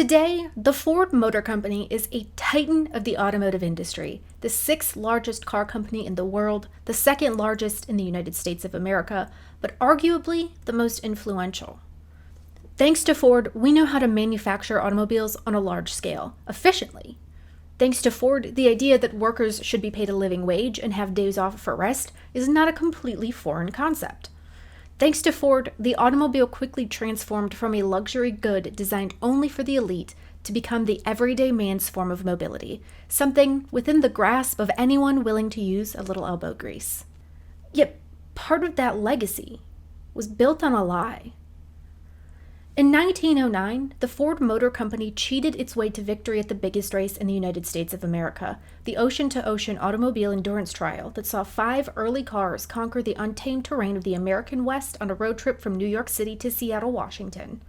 Today, the Ford Motor Company is a titan of the automotive industry, the 6th largest car company in the world, the 2nd largest in the United States of America, but arguably the most influential. Thanks to Ford, we know how to manufacture automobiles on a large scale, efficiently. Thanks to Ford, the idea that workers should be paid a living wage and have days off for rest is not a completely foreign concept. Thanks to Ford, the automobile quickly transformed from a luxury good designed only for the elite to become the everyday man's form of mobility, something within the grasp of anyone willing to use a little elbow grease. Yet, part of that legacy was built on a lie. In 1909, the Ford Motor Company cheated its way to victory at the biggest race in the United States of America, the ocean-to-ocean automobile endurance trial that saw 5 early cars conquer the untamed terrain of the American West on a road trip from New York City to Seattle, Washington.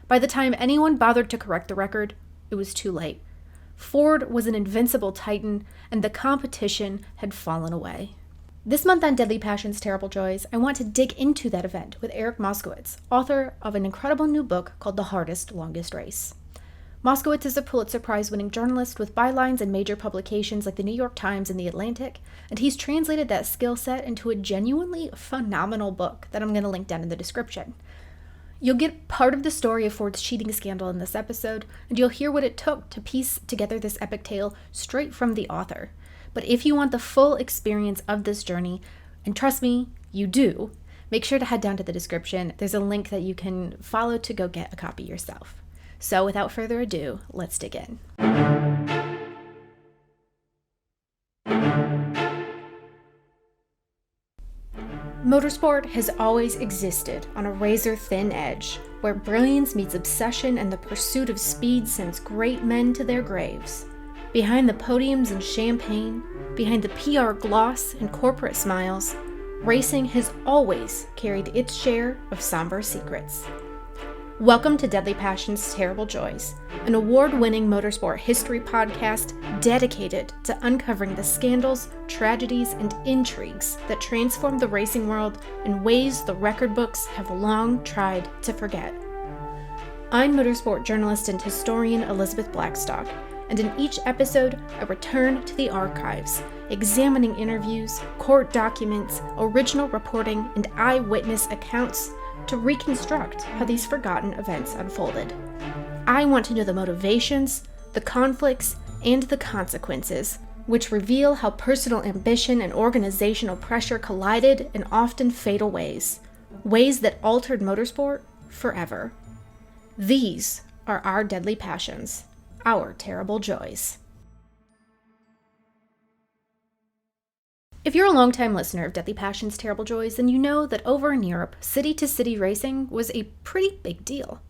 By the time anyone bothered to correct the record, it was too late. Ford was an invincible titan, and the competition had fallen away. This month on Deadly Passions, Terrible Joys, I want to dig into that event with Eric Moskowitz, author of an incredible new book called The Hardest, Longest Race. Moskowitz is a Pulitzer Prize-winning journalist with bylines in major publications like the New York Times and The Atlantic, and he's translated that skill set into a genuinely phenomenal book that I'm going to link down in the description. You'll get part of the story of Ford's cheating scandal in this episode, and you'll hear what it took to piece together this epic tale straight from the author. But if you want the full experience of this journey, and trust me, you do, make sure to head down to the description. There's a link that you can follow to go get a copy yourself. So without further ado, let's dig in. Motorsport has always existed on a razor-thin edge, where brilliance meets obsession and the pursuit of speed sends great men to their graves. Behind the podiums and champagne, behind the PR gloss and corporate smiles, racing has always carried its share of somber secrets. Welcome to Deadly Passions, Terrible Joys, an award-winning motorsport history podcast dedicated to uncovering the scandals, tragedies, and intrigues that transform the racing world in ways the record books have long tried to forget. I'm motorsport journalist and historian Elizabeth Blackstock, and in each episode, I return to the archives, examining interviews, court documents, original reporting, and eyewitness accounts to reconstruct how these forgotten events unfolded. I want to know the motivations, the conflicts, and the consequences, which reveal how personal ambition and organizational pressure collided in often fatal ways that altered motorsport forever. These are our deadly passions. Our terrible joys. If you're a longtime listener of Deadly Passions, Terrible Joys, then you know that over in Europe, city-to-city racing was a pretty big deal.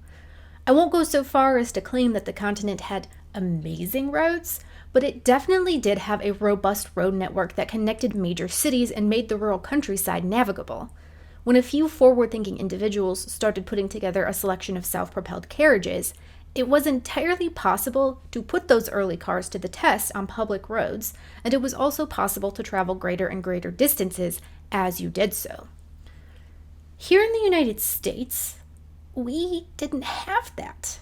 I won't go so far as to claim that the continent had amazing roads, but it definitely did have a robust road network that connected major cities and made the rural countryside navigable. When a few forward-thinking individuals started putting together a selection of self-propelled carriages, it was entirely possible to put those early cars to the test on public roads, and it was also possible to travel greater and greater distances as you did so. Here in the United States, we didn't have that.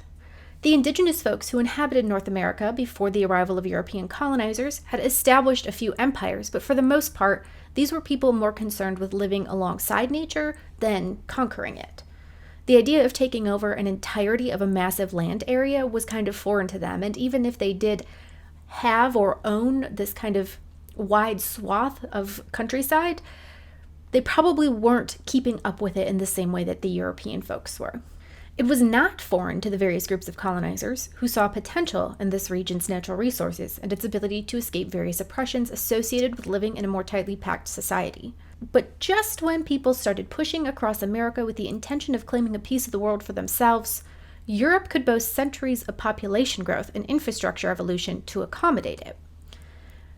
The indigenous folks who inhabited North America before the arrival of European colonizers had established a few empires, but for the most part, these were people more concerned with living alongside nature than conquering it. The idea of taking over an entirety of a massive land area was kind of foreign to them, and even if they did have or own this kind of wide swath of countryside, they probably weren't keeping up with it in the same way that the European folks were. It was not foreign to the various groups of colonizers who saw potential in this region's natural resources and its ability to escape various oppressions associated with living in a more tightly packed society. But just when people started pushing across America with the intention of claiming a piece of the world for themselves, Europe could boast centuries of population growth and infrastructure evolution to accommodate it.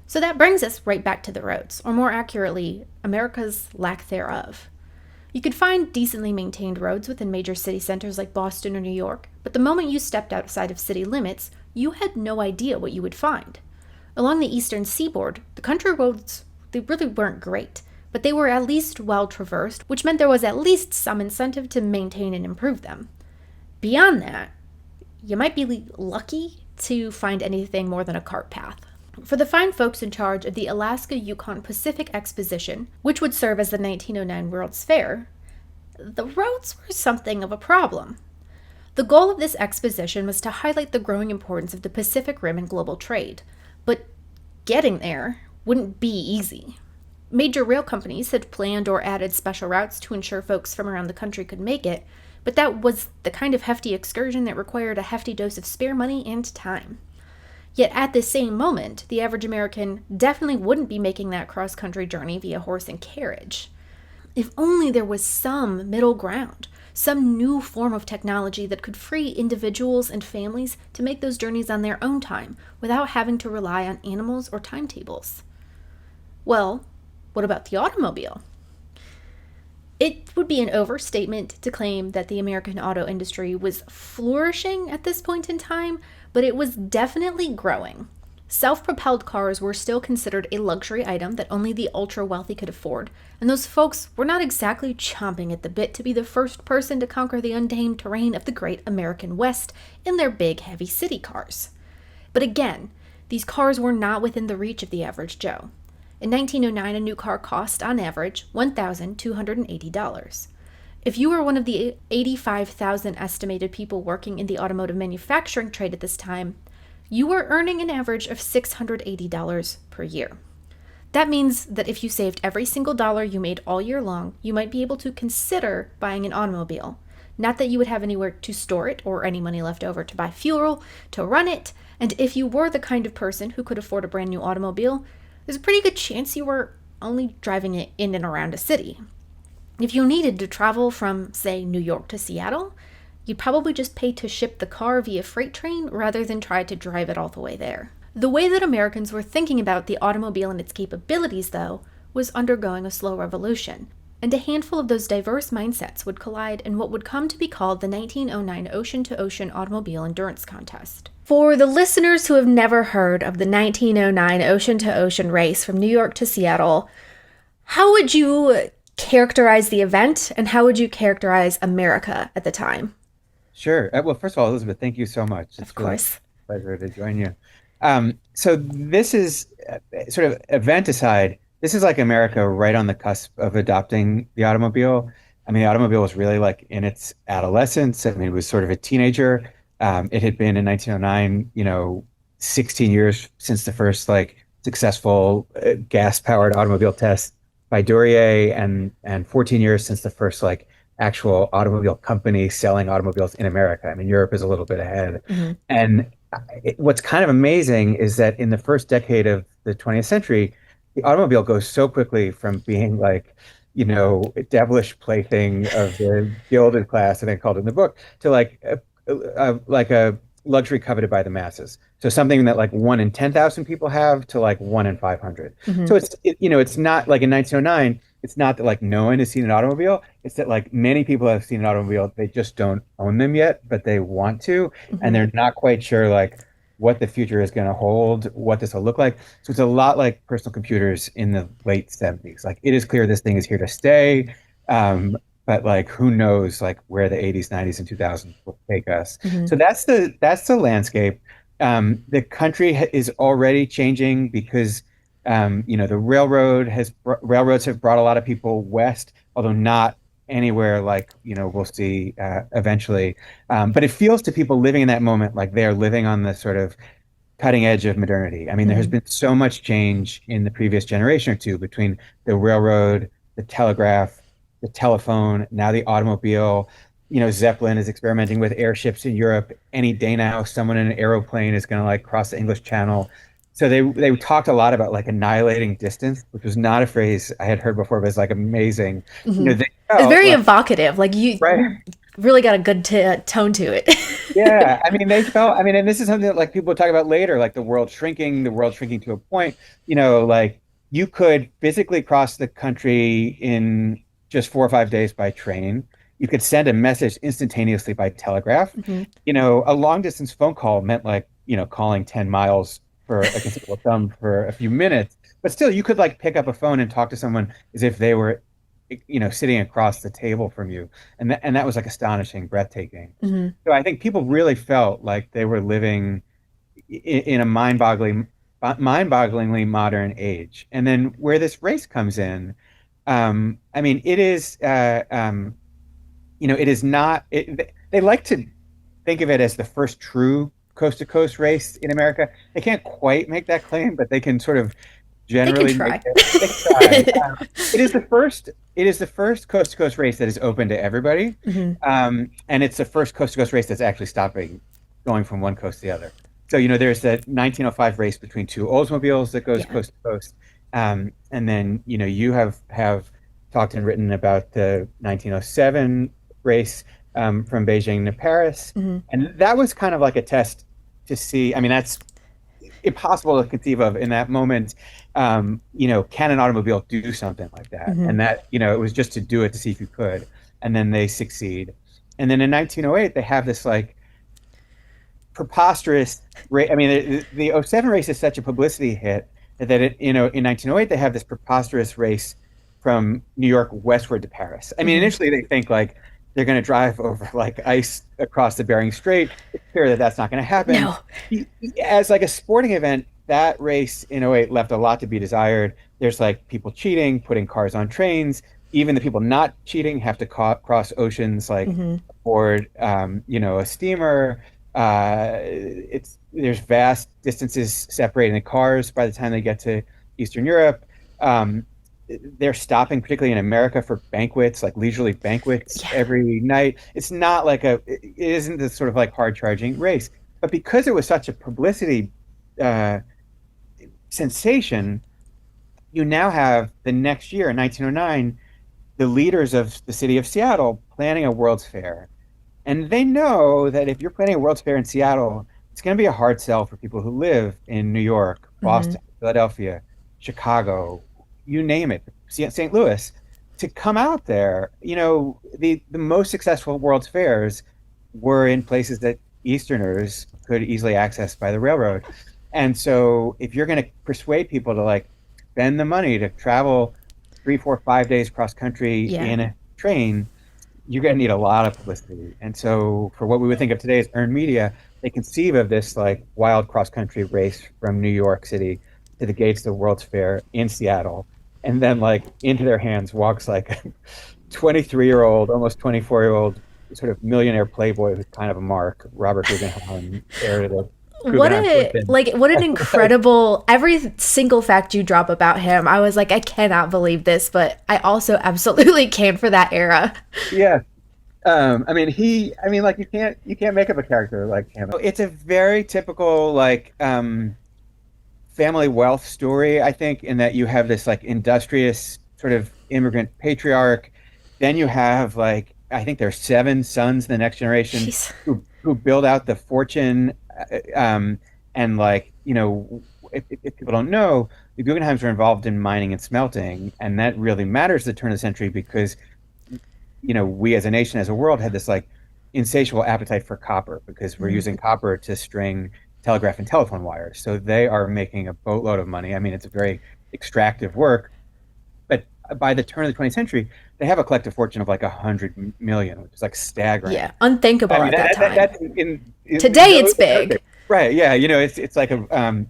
So that brings us right back to the roads, or more accurately, America's lack thereof. You could find decently maintained roads within major city centers like Boston or New York, but the moment you stepped outside of city limits, you had no idea what you would find. Along the eastern seaboard, the country roads, they really weren't great, but they were at least well traversed, which meant there was at least some incentive to maintain and improve them. Beyond that, you might be lucky to find anything more than a cart path. For the fine folks in charge of the Alaska Yukon Pacific Exposition, which would serve as the 1909 World's Fair, the roads were something of a problem. The goal of this exposition was to highlight the growing importance of the Pacific Rim in global trade, but getting there wouldn't be easy. Major rail companies had planned or added special routes to ensure folks from around the country could make it, but that was the kind of hefty excursion that required a hefty dose of spare money and time. Yet at this same moment, the average American definitely wouldn't be making that cross-country journey via horse and carriage. If only there was some middle ground, some new form of technology that could free individuals and families to make those journeys on their own time without having to rely on animals or timetables. Well, what about the automobile? It would be an overstatement to claim that the American auto industry was flourishing at this point in time, but it was definitely growing. Self-propelled cars were still considered a luxury item that only the ultra-wealthy could afford, and those folks were not exactly chomping at the bit to be the first person to conquer the untamed terrain of the great American West in their big, heavy city cars. But again, these cars were not within the reach of the average Joe. In 1909, a new car cost, on average, $1,280. If you were one of the 85,000 estimated people working in the automotive manufacturing trade at this time, you were earning an average of $680 per year. That means that if you saved every single dollar you made all year long, you might be able to consider buying an automobile. Not that you would have anywhere to store it or any money left over to buy fuel, to run it, and if you were the kind of person who could afford a brand new automobile, there's a pretty good chance you were only driving it in and around a city. If you needed to travel from, say, New York to Seattle, you'd probably just pay to ship the car via freight train rather than try to drive it all the way there. The way that Americans were thinking about the automobile and its capabilities, though, was undergoing a slow revolution, and a handful of those diverse mindsets would collide in what would come to be called the 1909 Ocean-to-Ocean Automobile Endurance Contest. For the listeners who have never heard of the 1909 Ocean-to-Ocean race from New York to Seattle, how would you characterize the event, and how would you characterize America at the time? Sure. Well, first of all, Elizabeth, thank you so much. Of It's really course. a pleasure to join you. So this is sort of event aside, this is like America right on the cusp of adopting the automobile. I mean, the automobile was really like in its adolescence. I mean, it was sort of a teenager. It had been in 1909, 16 years since the first like successful gas-powered automobile test by Duryea, and 14 years since the first like actual automobile company selling automobiles in America. I mean, Europe is a little bit ahead. Mhm. And what's kind of amazing is that in the first decade of the 20th century, the automobile goes so quickly from being like, a devilish plaything of the gilded class, and then called in the book, to like a luxury coveted by the masses. So something that like one in 10,000 people have to like one in 500. So Mhm. it's not like in 1909, it's not that like no one has seen an automobile. It's that like many people have seen an automobile. They just don't own them yet, but they want to, and Mhm. they're not quite sure like what the future is going to hold, what this will look like. So it's a lot like personal computers in the late 70s. Like it is clear this thing is here to stay. But like who knows like where the 80s, 90s, and 2000s will take us. So Mhm. that's the landscape. The country is already changing because the railroads have brought a lot of people west, although not anywhere like we'll see eventually. But it feels to people living in that moment like they're living on the sort of cutting edge of modernity. I mean, there has Mhm. been so much change in the previous generation or two between the railroad, the telegraph, the telephone, now the automobile. Zeppelin is experimenting with airships in Europe. Any day now, someone in an aeroplane is going to like cross the English Channel. So they talked a lot about like annihilating distance, which was not a phrase I had heard before, but it's like amazing. Mhm. They It's felt very like, evocative. Like you right. really got a good tone to it. Yeah, I mean, they felt, I mean, and this is something that like people talk about later, like the world shrinking to a point, like you could physically cross the country in just 4 or 5 days by train. You could send a message instantaneously by telegraph. Mhm. A long distance phone call meant like, calling 10 miles for a considerable sum for a few minutes, but still you could like pick up a phone and talk to someone as if they were sitting across the table from you, and that was like astonishing, breathtaking. Hmm. So I think people really felt like they were living in a mind-bogglingly modern age. And then where this race comes in, I mean, it is, it is not. They like to think of it as the first true coast-to-coast race in America. They can't quite make that claim, but they can sort of They can generally make try. it. They can try. It is the first. It is the first coast-to-coast race that is open to everybody, Hmm. and it's the first coast-to-coast race that's actually stopping, going from one coast to the other. So there's that 1905 race between two Oldsmobiles that goes Yeah. coast to coast, and then you have talked and written about the 1907 race from Beijing to Paris, Hmm. and that was kind of like a test to see. I mean, that's impossible to conceive of in that moment. Can an automobile do something like that? Hmm. And that, it was just to do it to see if you could. And then they succeed. And then in 1908, they have this like preposterous race. I mean, the '07 race is such a publicity hit that in 1908, they have this preposterous race from New York westward to Paris. I mean, Hmm. initially they think like they're going to drive over like ice across the Bering Strait. It's clear that that's not going to happen. No. As like a sporting event, that race in '08 left a lot to be desired. There's like people cheating, putting cars on trains. Even the people not cheating have to cross oceans like Hmm. aboard, a steamer. There's vast distances separating the cars by the time they get to Eastern Europe. Um, they're stopping, particularly in America, for banquets, like leisurely banquets Yeah. every night. It's not like it isn't this sort of like hard charging race, but because it was such a publicity uh, sensation, you now have the next year, in 1909, the leaders of the city of Seattle planning a World's Fair. And they know that if you're planning a World's Fair in Seattle, it's going to be a hard sell for people who live in New York, Hmm. Boston, Philadelphia, Chicago, you name it, St. Louis, to come out there. The most successful World's Fairs were in places that Easterners could easily access by the railroad. And so if you're going to persuade people to like spend the money to travel 3, 4, 5 days cross country Yeah. in a train, you're going to need a lot of publicity. And so, for what we would think of today as earned media, they conceive of this like wild cross country race from New York City to the gates of the World's Fair in Seattle. And then, like, into their hands walks like a 23-year-old, almost 24-year-old sort of millionaire playboy who's kind of a mark, Robert Guggenheim, heir to the What Guggenheim a fortune. like what an Like, incredible every single fact you drop about him. I was like, I cannot believe this, but I also absolutely can for that era. yeah. Like you can't make up a character like him. It's a very typical like family wealth story, I think, in that you have this like industrious sort of immigrant patriarch. Then you have like I think there's 7 sons in the next generation Jeez. who build out the fortune. And like if people don't know, the Guggenheims were involved in mining and smelting, and that really matters at the turn of the century because we as a nation, as a world, had this like insatiable appetite for copper because we're Mhm. using copper to string telegraph and telephone wires. So they are making a boatload of money. I mean, it's a very extractive work, but by the turn of the 20th century, they have a collective fortune of like 100 million, which is like staggering. Yeah, I unthinkable mean, at that time. that's in Today those it's big. right? Yeah, it's like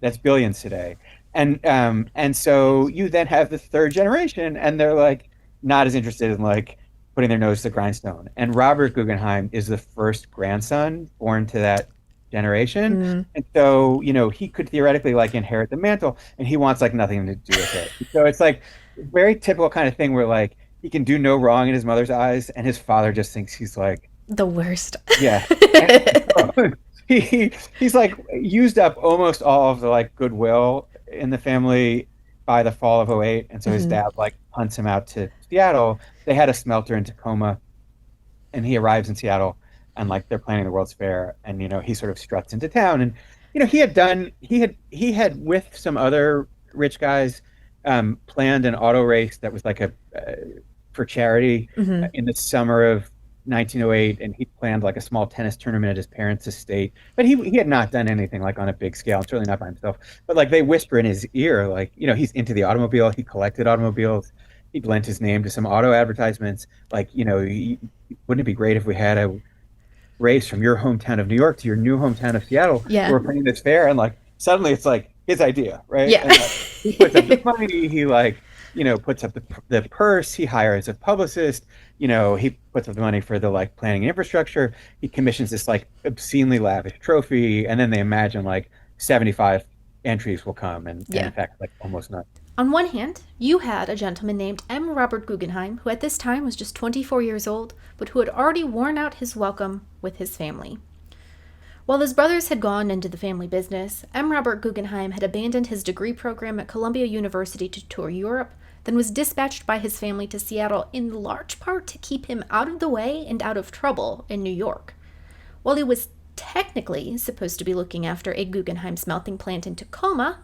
that's billions today, and so you then have the third generation, and they're like not as interested in like putting their nose to the grindstone. And Robert Guggenheim is the first grandson born to that generation, Mm. and so he could theoretically like inherit the mantle, and he wants like nothing to do with it. So it's like very typical kind of thing where like he can do no wrong in his mother's eyes, and his father just thinks he's like The worst. yeah. And so he's like used up almost all of the like goodwill in the family by the fall of '08. And so his Hmm. dad like hunts him out to Seattle. They had a smelter in Tacoma, and he arrives in Seattle, and like they're planning the World's Fair, and he sort of struts into town. And he had with some other rich guys planned an auto race that was like a for charity Hmm. in the summer of 1908, and he planned like a small tennis tournament at his parents' estate. But he had not done anything like on a big scale, and certainly not by himself. But like they whisper in his ear, like he's into the automobile. He collected automobiles. He'd lent his name to some auto advertisements. Like, wouldn't it be great if we had a race from your hometown of New York to your new hometown of Seattle, and Yeah. we're playing this fair, and like suddenly it's like his idea, right? Yeah. And like he puts up the money, he like puts up the purse, he hires a publicist, he puts up the money for the like planning and infrastructure, he commissions this like obscenely lavish trophy, and then they imagine like 75 entries will come, and Yeah. in fact like almost none. On one hand, you had a gentleman named M. Robert Guggenheim, who at this time was just 24 years old, but who had already worn out his welcome with his family. While his brothers had gone into the family business, M. Robert Guggenheim had abandoned his degree program at Columbia University to tour Europe, then was dispatched by his family to Seattle in large part to keep him out of the way and out of trouble in New York. While he was technically supposed to be looking after a Guggenheim smelting plant in Tacoma,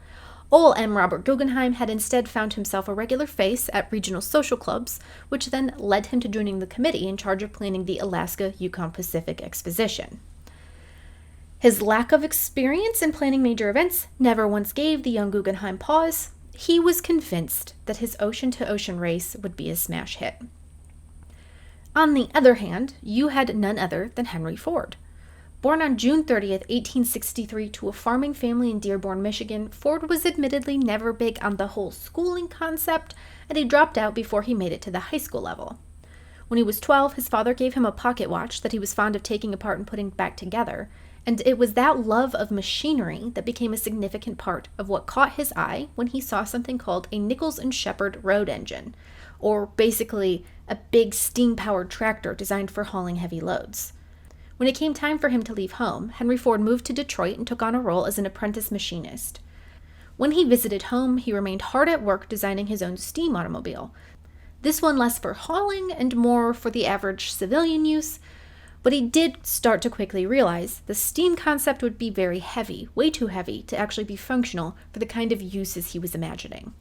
Ol M. Robert Guggenheim had instead found himself a regular face at regional social clubs, which then led him to joining the committee in charge of planning the Alaska Yukon Pacific Exposition. His lack of experience in planning major events never once gave the young Guggenheim pause. He was convinced that his ocean to ocean race would be a smash hit. On the other hand, you had none other than Henry Ford. Born on June 30th, 1863, to a farming family in Dearborn, Michigan, Ford was admittedly never big on the whole schooling concept, and he dropped out before he made it to the high school level. When he was 12, his father gave him a pocket watch that he was fond of taking apart and putting back together, and it was that love of machinery that became a significant part of what caught his eye when he saw something called a Nichols and Shepard road engine, or basically a big steam-powered tractor designed for hauling heavy loads. When it came time for him to leave home, Henry Ford moved to Detroit and took on a role as an apprentice machinist. When he visited home, he remained hard at work designing his own steam automobile. This one less for hauling and more for the average civilian use, but he did start to quickly realize the steam concept would be very heavy, way too heavy to actually be functional for the kind of uses he was imagining.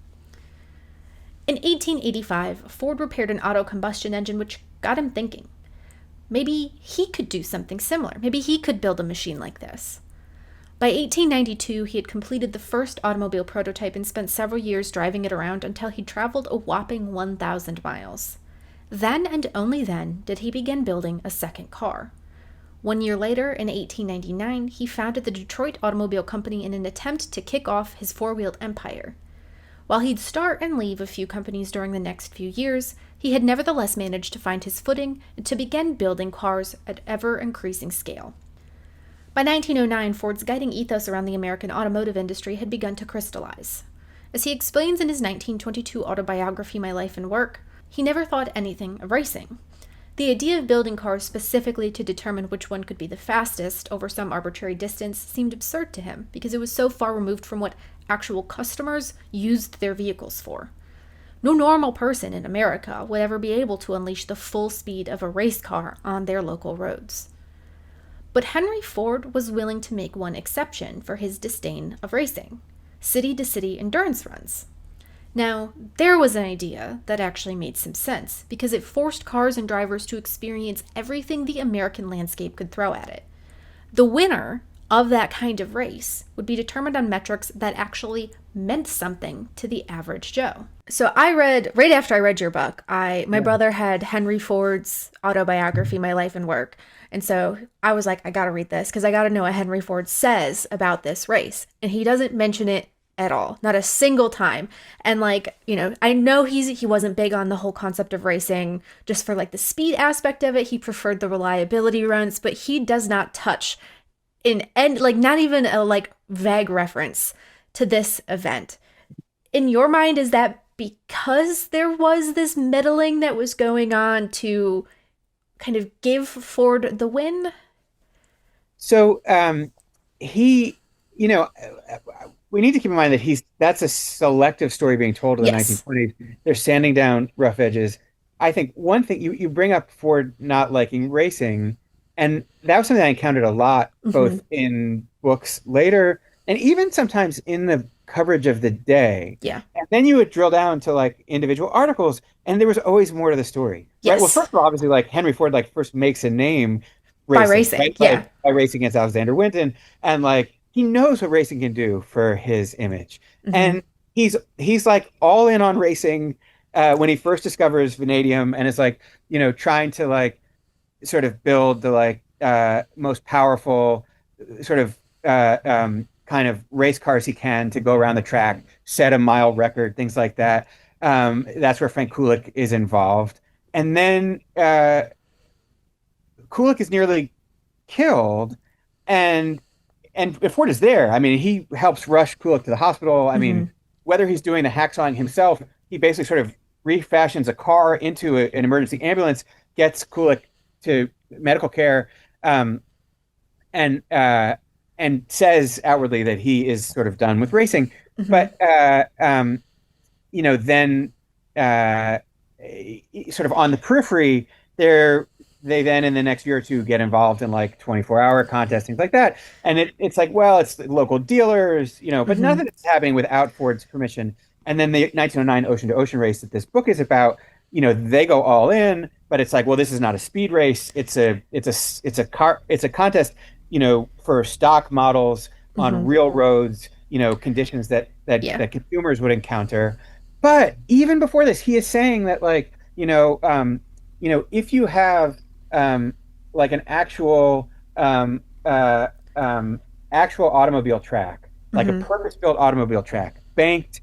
In 1885, Ford repaired an auto combustion engine, which got him thinking. Maybe he could do something similar. Maybe he could build a machine like this. By 1892, he had completed the first automobile prototype and spent several years driving it around until he traveled a whopping 1,000 miles. Then and only then did he begin building a second car. 1 year later, in 1899, he founded the Detroit Automobile Company in an attempt to kick off his four-wheeled empire. While he'd start and leave a few companies during the next few years, he had nevertheless managed to find his footing and to begin building cars at ever-increasing scale. By 1909, Ford's guiding ethos around the American automotive industry had begun to crystallize. As he explains in his 1922 autobiography, My Life and Work, he never thought anything of racing. The idea of building cars specifically to determine which one could be the fastest over some arbitrary distance seemed absurd to him because it was so far removed from what actual customers used their vehicles for. No normal person in America would ever be able to unleash the full speed of a race car on their local roads. But Henry Ford was willing to make one exception for his disdain of racing: city-to-city endurance runs. Now, there was an idea that actually made some sense, because it forced cars and drivers to experience everything the American landscape could throw at it. The winner of that kind of race would be determined on metrics that actually meant something to the average Joe. So I read, right after I read your book, my brother had Henry Ford's autobiography, My Life and Work. And so I was like, I gotta read this, because I gotta know what Henry Ford says about this race. And he doesn't mention it at all, not a single time. And I know he wasn't big on the whole concept of racing just for the speed aspect of it. He preferred the reliability runs, but he does not touch not even a vague reference to this event. In your mind, is that because there was this meddling that was going on to kind of give Ford the win? So he, we need to keep in mind that that's a selective story being told in the Yes. 1920s. They're sanding down rough edges. I think one thing you bring up Ford not liking racing, and that was something I encountered a lot, Mm-hmm. both in books later and even sometimes in the coverage of the day. Yeah. And then you would drill down to individual articles, and there was always more to the story, right? Well, Yes. first of all, obviously, Henry Ford first makes a name By racing, racing. right? Yeah. By racing against Alexander Winton, and he knows what racing can do for his image, Mm-hmm. and he's all in on racing when he first discovers vanadium and is like, trying to like sort of build the like most powerful sort of kind of race cars he can to go around the track, set a mile record, things like that. That's where Frank Kulik is involved. And then Kulik is nearly killed, and Ford is there. I mean, he helps rush Kulik to the hospital. I Hmm. mean, whether he's doing the hacksawing himself, he basically sort of refashions a car into an emergency ambulance, gets Kulik to medical care, um, and says outwardly that he is sort of done with racing. Hmm. But then uh, sort of on the periphery, they're they then in the next year or two get involved in like 24-hour contests, things like that. And it's like, well, it's the local dealers, but Hmm. nothing is happening without Ford's permission. And then the 1909 Ocean to Ocean race that this book is about, they go all in, but it's like, well, this is not a speed race. It's a contest, for stock models on Hmm. real roads, conditions Yeah. that consumers would encounter. But even before this, he is saying that like, if you have um, like an actual automobile track, like a Hmm. purpose-built automobile track, banked,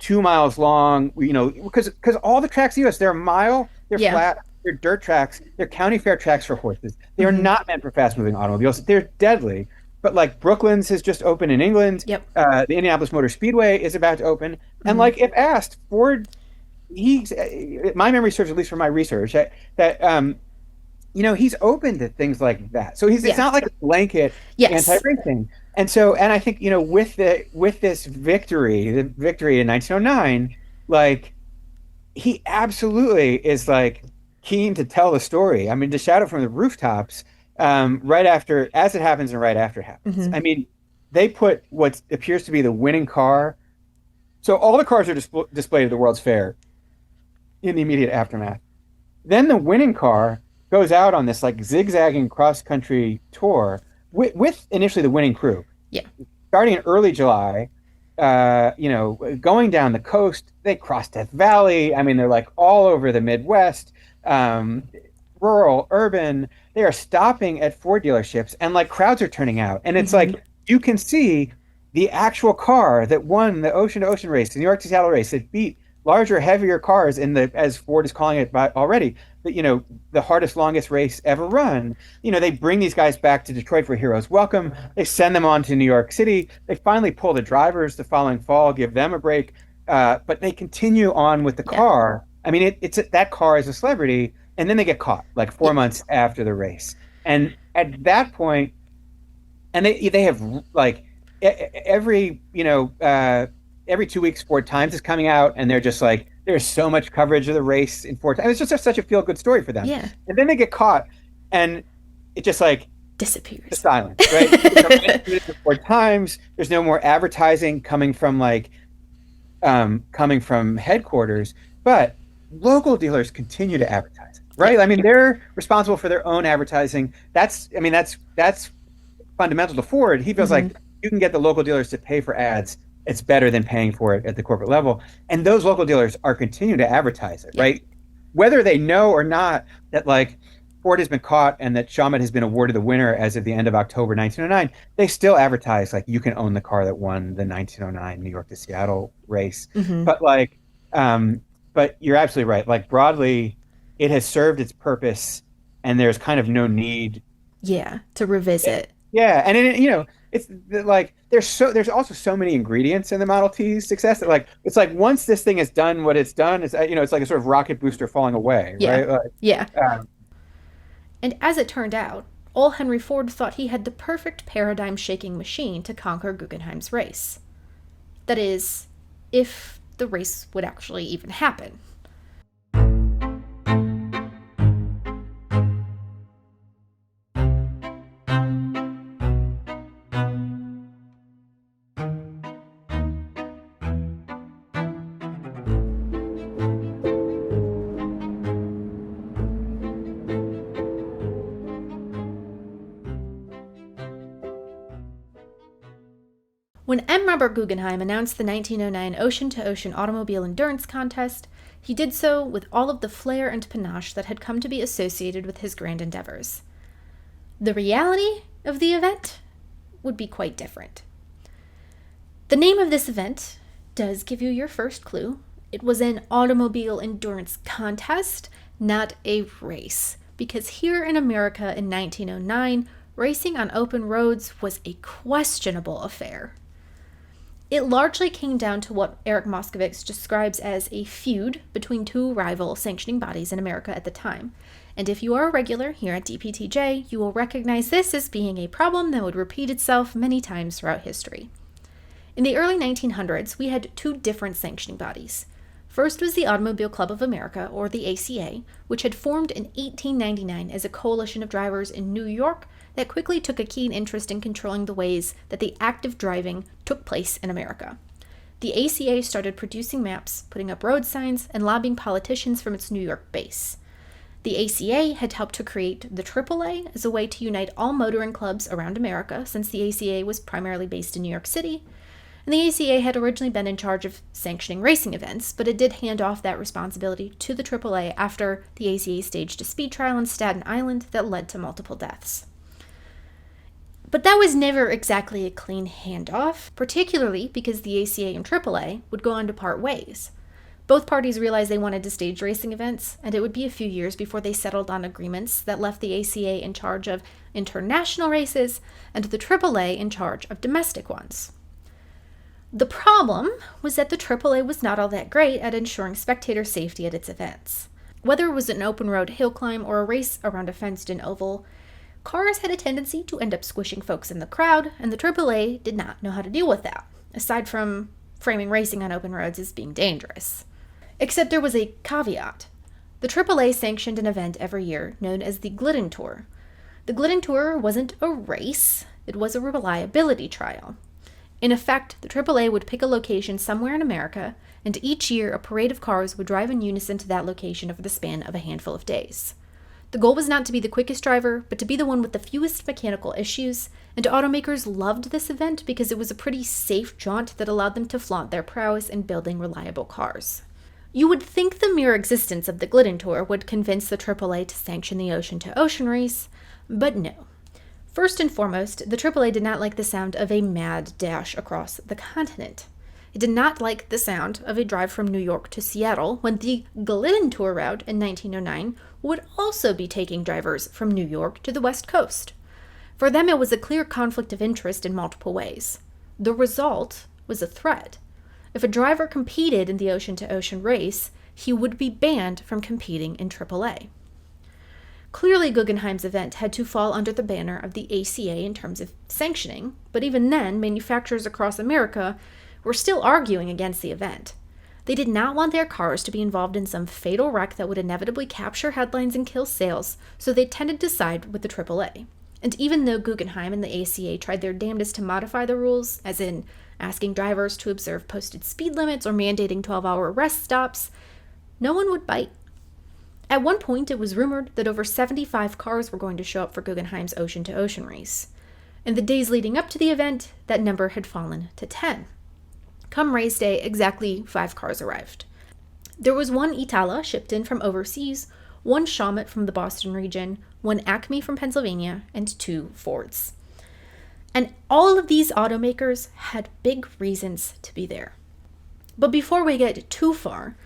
2 miles long. Because all the tracks in the U.S. they're a mile, they're Yeah. flat, they're dirt tracks, they're county fair tracks for horses. They are Hmm. not meant for fast-moving automobiles. They're deadly. But like Brooklands has just opened in England. Yep. The Indianapolis Motor Speedway is about to open, and Hmm. like if asked, Ford he's my memory serves, at least for my research, that he's open to things like that. So it's Yeah. not like a blanket Yes. anti-racing. And I think with this victory, the victory in 1909, like he absolutely is like keen to tell the story. I mean, to shout it from the rooftops, right after as it happens and right after it happens. Hmm. I mean, they put what appears to be the winning car. So all the cars are displayed at the World's Fair in the immediate aftermath. Then the winning car goes out on this like zigzagging cross country tour with initially the winning crew, Yeah. starting in early July. Going down the coast, they cross Death Valley. I mean, they're like all over the Midwest, um, rural, urban. They are stopping at Ford dealerships, and like crowds are turning out, and it's Hmm. like you can see the actual car that won the ocean to ocean race, the New York to Seattle race, that beat larger, heavier cars in the, as Ford is calling it by already, the hardest, longest race ever run. They bring these guys back to Detroit for Heroes Welcome. They send them on to New York City. They finally pull the drivers the following fall, give them a break, but they continue on with the Yeah. car. I mean, that car is a celebrity, and then they get caught like Yeah. 4 months after the race. And at that point, and they have like every every 2 weeks Ford Times is coming out, and they're just like there's so much coverage of the race in Ford Times. It's just such a feel good story for them. Yeah. And then they get caught, and it just like the Disappears. silence, right? It's a the Ford Times. There's no more advertising coming from coming from headquarters, but local dealers continue to advertise, Yeah. right? I mean, they're responsible for their own advertising. That's fundamental to Ford. He feels Hmm. like you can get the local dealers to pay for ads. It's better than paying for it at the corporate level. And those local dealers are continuing to advertise it, Yeah. right? Whether they know or not that like Ford has been caught and that Shawmut has been awarded the winner as of the end of October 1909, they still advertise like you can own the car that won the 1909 New York to Seattle race. Hmm. But like, but you're absolutely right. Like broadly, it has served its purpose, and there's kind of no need. Yeah. To revisit. Yeah, and it's like there's also so many ingredients in the Model T's success that like it's like once this thing has done what it's done, it's like a sort of rocket booster falling away, Yeah. right? Like, Yeah. um, And as it turned out, old Henry Ford thought he had the perfect paradigm shaking machine to conquer Guggenheim's race. That is, if the race would actually even happen. When M. Robert Guggenheim announced the 1909 Ocean-to-Ocean Automobile Endurance Contest, he did so with all of the flair and panache that had come to be associated with his grand endeavors. The reality of the event would be quite different. The name of this event does give you your first clue. It was an automobile endurance contest, not a race, because here in America in 1909, racing on open roads was a questionable affair. It largely came down to what Eric Moscovitz describes as a feud between two rival sanctioning bodies in America at the time. And if you are a regular here at DPTJ, you will recognize this as being a problem that would repeat itself many times throughout history. In the early 1900s, we had two different sanctioning bodies. First was the Automobile Club of America, or the ACA, which had formed in 1899 as a coalition of drivers in New York that quickly took a keen interest in controlling the ways that the active driving took place in America. The ACA started producing maps, putting up road signs, and lobbying politicians from its New York base. The ACA had helped to create the AAA as a way to unite all motoring clubs around America, since the ACA was primarily based in New York City, and the ACA had originally been in charge of sanctioning racing events, but it did hand off that responsibility to the AAA after the ACA staged a speed trial in Staten Island that led to multiple deaths. But that was never exactly a clean handoff, particularly because the ACA and AAA would go on to part ways. Both parties realized they wanted to stage racing events, and it would be a few years before they settled on agreements that left the ACA in charge of international races and the AAA in charge of domestic ones. The problem was that the AAA was not all that great at ensuring spectator safety at its events. Whether it was an open road hill climb or a race around a fenced-in oval, cars had a tendency to end up squishing folks in the crowd, and the AAA did not know how to deal with that, aside from framing racing on open roads as being dangerous. Except there was a caveat. The AAA sanctioned an event every year known as the Glidden Tour. The Glidden Tour wasn't a race, it was a reliability trial. In effect, the AAA would pick a location somewhere in America, and each year a parade of cars would drive in unison to that location over the span of a handful of days. The goal was not to be the quickest driver, but to be the one with the fewest mechanical issues, and automakers loved this event because it was a pretty safe jaunt that allowed them to flaunt their prowess in building reliable cars. You would think the mere existence of the Glidden Tour would convince the AAA to sanction the ocean-to-ocean race, but no. First and foremost, the AAA did not like the sound of a mad dash across the continent. It did not like the sound of a drive from New York to Seattle when the Glidden Tour route in 1909 would also be taking drivers from New York to the West Coast. For them, it was a clear conflict of interest in multiple ways. The result was a threat. If a driver competed in the ocean-to-ocean race, he would be banned from competing in AAA. Clearly, Guggenheim's event had to fall under the banner of the ACA in terms of sanctioning, but even then, manufacturers across America were still arguing against the event. They did not want their cars to be involved in some fatal wreck that would inevitably capture headlines and kill sales, so they tended to side with the AAA. And even though Guggenheim and the ACA tried their damnedest to modify the rules, as in asking drivers to observe posted speed limits or mandating 12-hour rest stops, no one would bite. At one point, it was rumored that over 75 cars were going to show up for Guggenheim's ocean-to-ocean race. In the days leading up to the event, that number had fallen to 10. Come race day, exactly 5 cars arrived. There was one Itala shipped in from overseas, one Shawmut from the Boston region, one Acme from Pennsylvania, and 2 Fords. And all of these automakers had big reasons to be there. But before we get too far,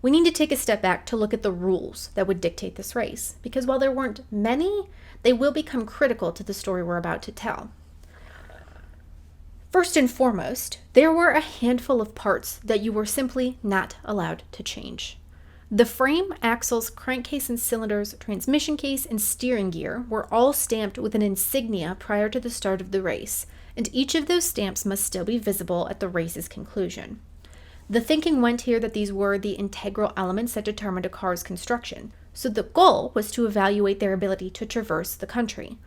we need to take a step back to look at the rules that would dictate this race, because while there weren't many, they will become critical to the story we're about to tell. First and foremost, there were a handful of parts that you were simply not allowed to change. The frame, axles, crankcase and cylinders, transmission case, and steering gear were all stamped with an insignia prior to the start of the race, and each of those stamps must still be visible at the race's conclusion. The thinking went here that these were the integral elements that determined a car's construction, so the goal was to evaluate their ability to traverse the country.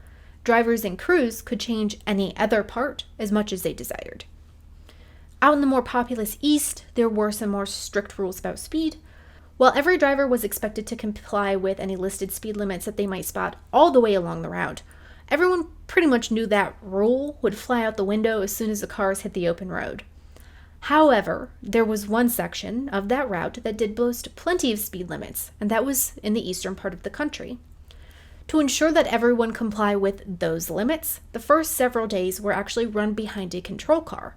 Drivers and crews could change any other part as much as they desired. Out in the more populous East, there were some more strict rules about speed. While every driver was expected to comply with any listed speed limits that they might spot all the way along the route, Everyone pretty much knew that rule would fly out the window as soon as the cars hit the open road. However, there was one section of that route that did boast plenty of speed limits, and that was in the eastern part of the country. To ensure that everyone comply with those limits, the first several days were actually run behind a control car.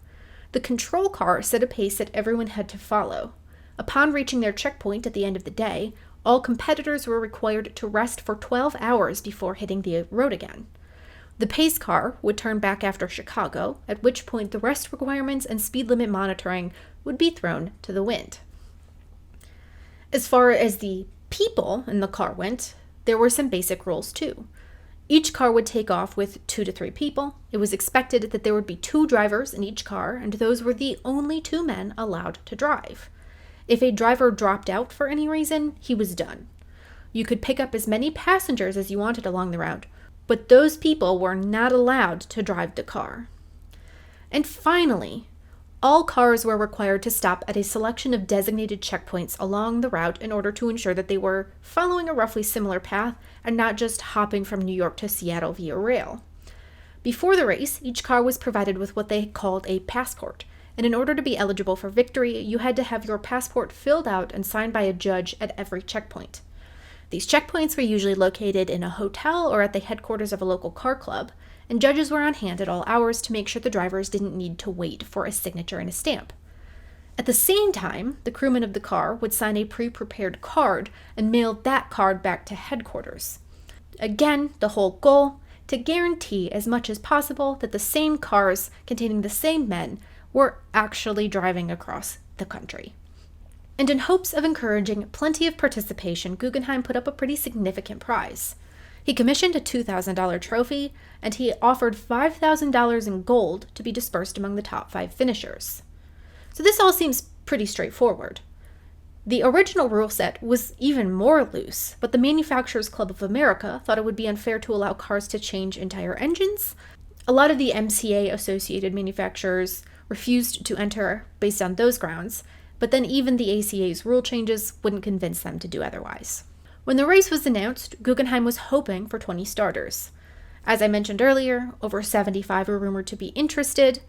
The control car set a pace that everyone had to follow. Upon reaching their checkpoint at the end of the day, all competitors were required to rest for 12 hours before hitting the road again. The pace car would turn back after Chicago, at which point the rest requirements and speed limit monitoring would be thrown to the wind. As far as the people in the car went, there were some basic rules too. Each car would take off with 2 to 3 people. It was expected that there would be 2 drivers in each car, and those were the only 2 men allowed to drive. If a driver dropped out for any reason, he was done. You could pick up as many passengers as you wanted along the route, but those people were not allowed to drive the car. And finally, all cars were required to stop at a selection of designated checkpoints along the route in order to ensure that they were following a roughly similar path and not just hopping from New York to Seattle via rail. Before the race, each car was provided with what they called a passport, and in order to be eligible for victory, you had to have your passport filled out and signed by a judge at every checkpoint. These checkpoints were usually located in a hotel or at the headquarters of a local car club, and judges were on hand at all hours to make sure the drivers didn't need to wait for a signature and a stamp. At the same time, the crewman of the car would sign a pre-prepared card and mail that card back to headquarters. Again, the whole goal, to guarantee as much as possible that the same cars containing the same men were actually driving across the country. And in hopes of encouraging plenty of participation, Guggenheim put up a pretty significant prize. He commissioned a $2,000 trophy, and he offered $5,000 in gold to be dispersed among the top 5 finishers. So this all seems pretty straightforward. The original rule set was even more loose, but the Manufacturers Club of America thought it would be unfair to allow cars to change entire engines. A lot of the MCA-associated manufacturers refused to enter based on those grounds, but then even the ACA's rule changes wouldn't convince them to do otherwise. When the race was announced, Guggenheim was hoping for 20 starters. As I mentioned earlier, over 75 were rumored to be interested.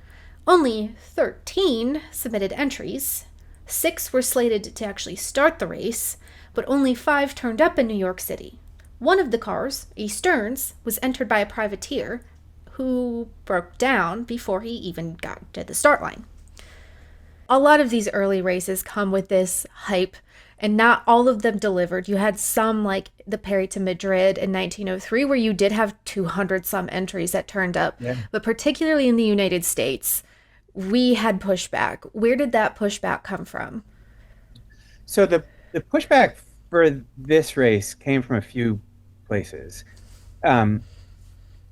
Only 13 submitted entries. 6 were slated to actually start the race, but only 5 turned up in New York City. One of the cars, a Stearns, was entered by a privateer who broke down before he even got to the start line. A lot of these early races come with this hype, and not all of them delivered. You had some, like the Perry to Madrid in 1903, where you did have 200 some entries that turned up. Yeah. But particularly in the United States, we had pushback. Where did that pushback come from? So the pushback for this race came from a few places.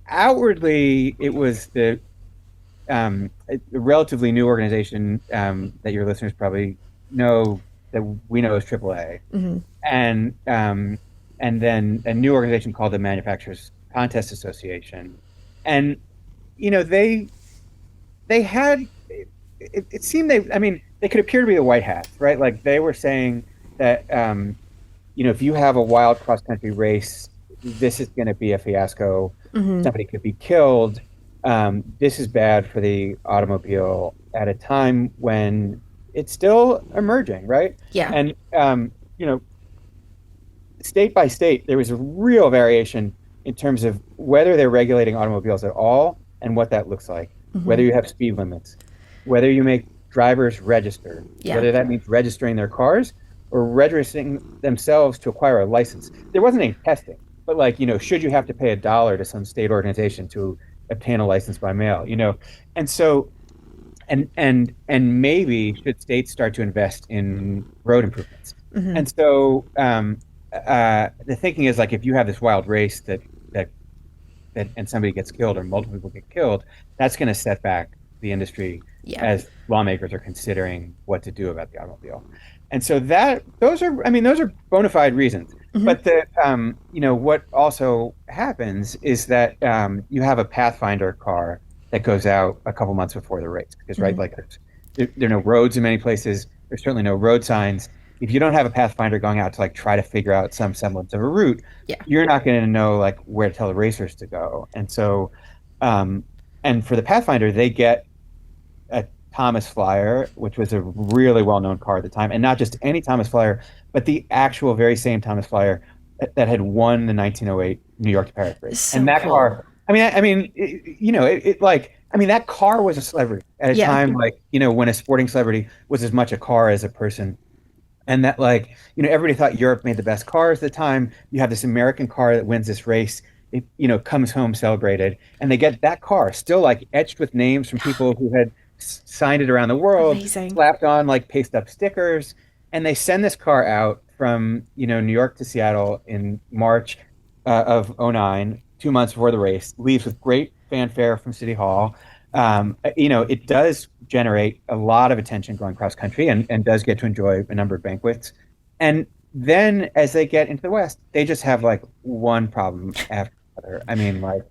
Outwardly, it was a relatively new organization that your listeners probably know, that we know as AAA, mm-hmm. and then a new organization called the Manufacturers Contest Association, and they had it seemed they could appear to be the white hats, right? Like they were saying that if you have a wild cross country race, this is going to be a fiasco. Mm-hmm. Somebody could be killed. This is bad for the automobile at a time when it's still emerging, right? Yeah. And, state by state, there was a real variation in terms of whether they're regulating automobiles at all and what that looks like, mm-hmm. whether you have speed limits, whether you make drivers register, whether that means registering their cars or registering themselves to acquire a license. There wasn't any testing, but should you have to pay $1 to some state organization to obtain a license by mail, and so and maybe should states start to invest in road improvements. Mm-hmm. And so the thinking is if you have this wild race that and somebody gets killed or multiple people get killed, that's going to set back the industry as lawmakers are considering what to do about the automobile. And so those are bona fide reasons. Mm-hmm. But what also happens is that you have a Pathfinder car that goes out a couple months before the race, because mm-hmm. right, there are no roads in many places. There's certainly no road signs, if you don't have a pathfinder going out to like try to figure out some semblance of a route, Yeah. you're not going to know like where to tell the racers to go. And so, um, and for the pathfinder, they get a Thomas Flyer, which was a really well-known car at the time, and not just any Thomas Flyer, but the actual very same Thomas Flyer that had won the 1908 New York to Paris race. And So that cool. car, that car was a celebrity at a Yeah. time like, when a sporting celebrity was as much a car as a person. And that, like, everybody thought Europe made the best cars at the time. You have this American car that wins this race. It, comes home celebrated, and they get that car still like etched with names from people who had signed it around the world, Amazing. slapped on like paste up stickers, and they send this car out from New York to Seattle in March of '09, 2 months before the race. Leaves with great fanfare from City Hall. It does generate a lot of attention going cross country, and does get to enjoy a number of banquets. And then as they get into the West, they just have like one problem after another. I mean, like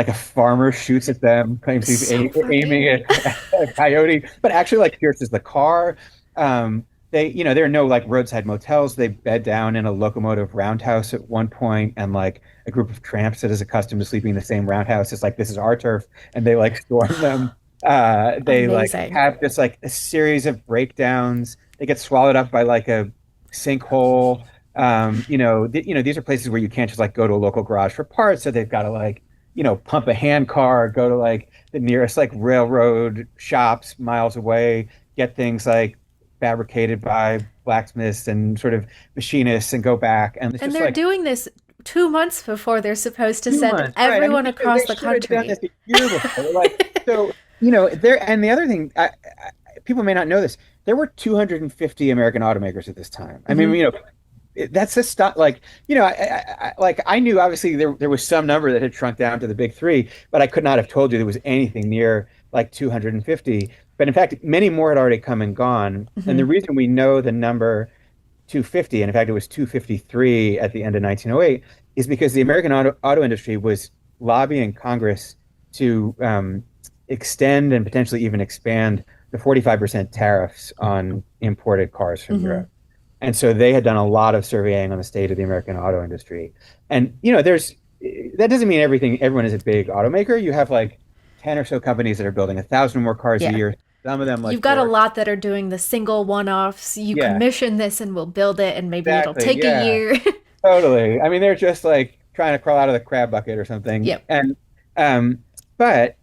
a farmer shoots at them, claims he's So aiming funny. at a coyote, but actually like pierces the car. There are no like roadside motels. They bed down in a locomotive roundhouse at one point, and like a group of tramps that is accustomed to sleeping in the same roundhouse is like, this is our turf, and they like storm them. They like Amazing. have just like a series of breakdowns. They get swallowed up by like a sinkhole. These are places where you can't just like go to a local garage for parts, so they've got to like, pump a hand car, go to like the nearest like railroad shops miles away, get things like fabricated by blacksmiths and sort of machinists, and go back. And it's And just they're like doing this 2 months before they're supposed to two send months, right? I mean, everyone across they the should have done country. this a year before. Like, so, there. And the other thing, people may not know this. There were 250 American automakers at this time. I mean, Hmm. that's a stuff like, I knew obviously there was some number that had shrunk down to the big three, but I could not have told you there was anything near like 250. But in fact, many more had already come and gone. And the Hmm. reason we know the number 250, and in fact, it was 253 at the end of 1908, is because the American auto industry was lobbying Congress to extend and potentially even expand the 45% tariffs on imported cars from Hmm. Europe. And so they had done a lot of surveying on the state of the American auto industry. And, that doesn't mean everyone is a big automaker. You have like 10 or so companies that are building 1,000 more cars a Yeah. year. Some of them like You've got a Ford. lot that are doing the single one offs. You Yeah, commission this and we'll build it, and maybe it'll exactly. take a Yeah. year. Totally. I mean, they're just like trying to crawl out of the crab bucket or something. Yep. And but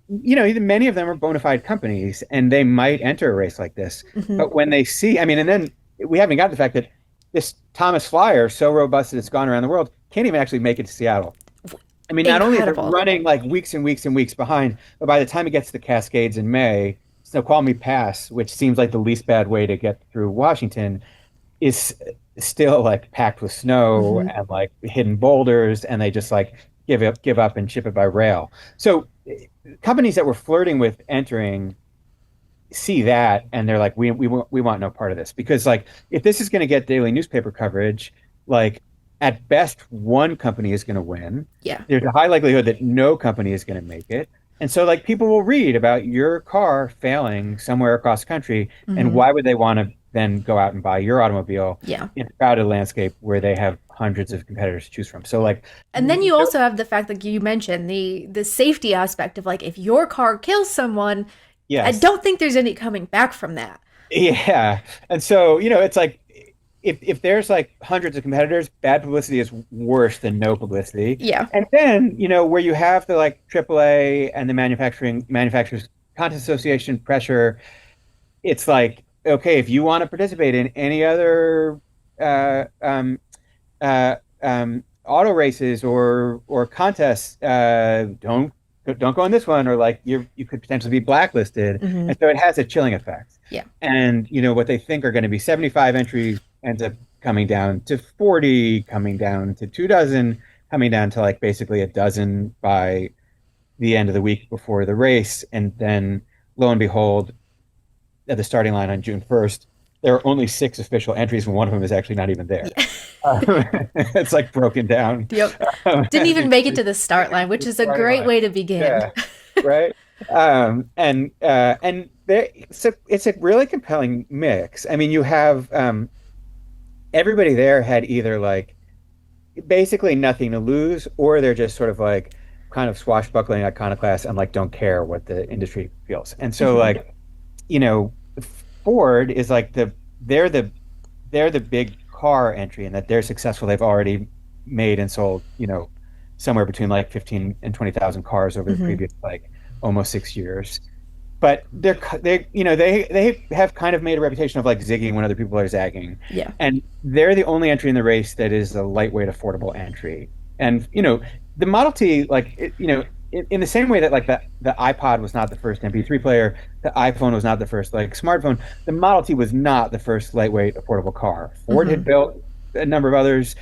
many of them are bona fide companies, and they might enter a race like this. Hmm. But when they see, I mean, and then we haven't got to the fact that this Thomas Flyer, so robust that it's gone around the world, can't even actually make it to Seattle. I mean, not only is it Incredible. running like weeks and weeks and weeks behind, but by the time it gets to the Cascades in May, Snoqualmie Pass, which seems like the least bad way to get through Washington, is still like packed with snow Hmm. and like hidden boulders, and they just like give up and ship it by rail. So companies that were flirting with entering see that, and they're like, we want no part of this, because like if this is going to get daily newspaper coverage, like at best one company is going to win. Yeah. There's a high likelihood that no company is going to make it. And so like people will read about your car failing somewhere across the country, and Hmm. why would they want to then go out and buy your automobile Yeah. in a crowded landscape where they have hundreds of competitors to choose from? So like, And then you also have the fact that you mentioned the safety aspect of, like, if your car kills someone, I yes. don't think there's any coming back from that. Yeah. And so, it's like if there's like hundreds of competitors, bad publicity is worse than no publicity. Yeah. And then, where you have the like AAA and the manufacturers contest association pressure, it's like, okay, if you want to participate in any other uh, um, auto races or contests, don't go in this one, or like you could potentially be blacklisted. Hmm. And so it has a chilling effect. Yeah. And what they think are going to be 75 entries ends up coming down to 40, coming down to 2 dozen, coming down to like basically a dozen by the end of the week before the race. And then lo and behold, at the starting line on June 1st, there are only 6 official entries, and one of them is actually not even there. Yeah. It's like broken down. Yep. Didn't And even you make it to the start line, which the is a starting great line. way to begin. Yeah, right. And it's a really compelling mix. I mean, you have everybody there had either like basically nothing to lose, or they're just sort of like kind of swashbuckling iconoclasts and like don't care what the industry feels. And so Hmm. like, you know, Ford is like they're the they're the big car entry, and that they're successful. They've already made and sold, somewhere between like 15 and 20,000 cars over the Hmm. previous like almost 6 years. But they have kind of made a reputation of like zigging when other people are zagging, Yeah. and they're the only entry in the race that is a lightweight, affordable entry. And the Model T, like in the same way that like the iPod was not the first MP3 player, the iPhone was not the first like smartphone. The Model T was not the first lightweight, affordable car. Ford had Hmm. built a number of others.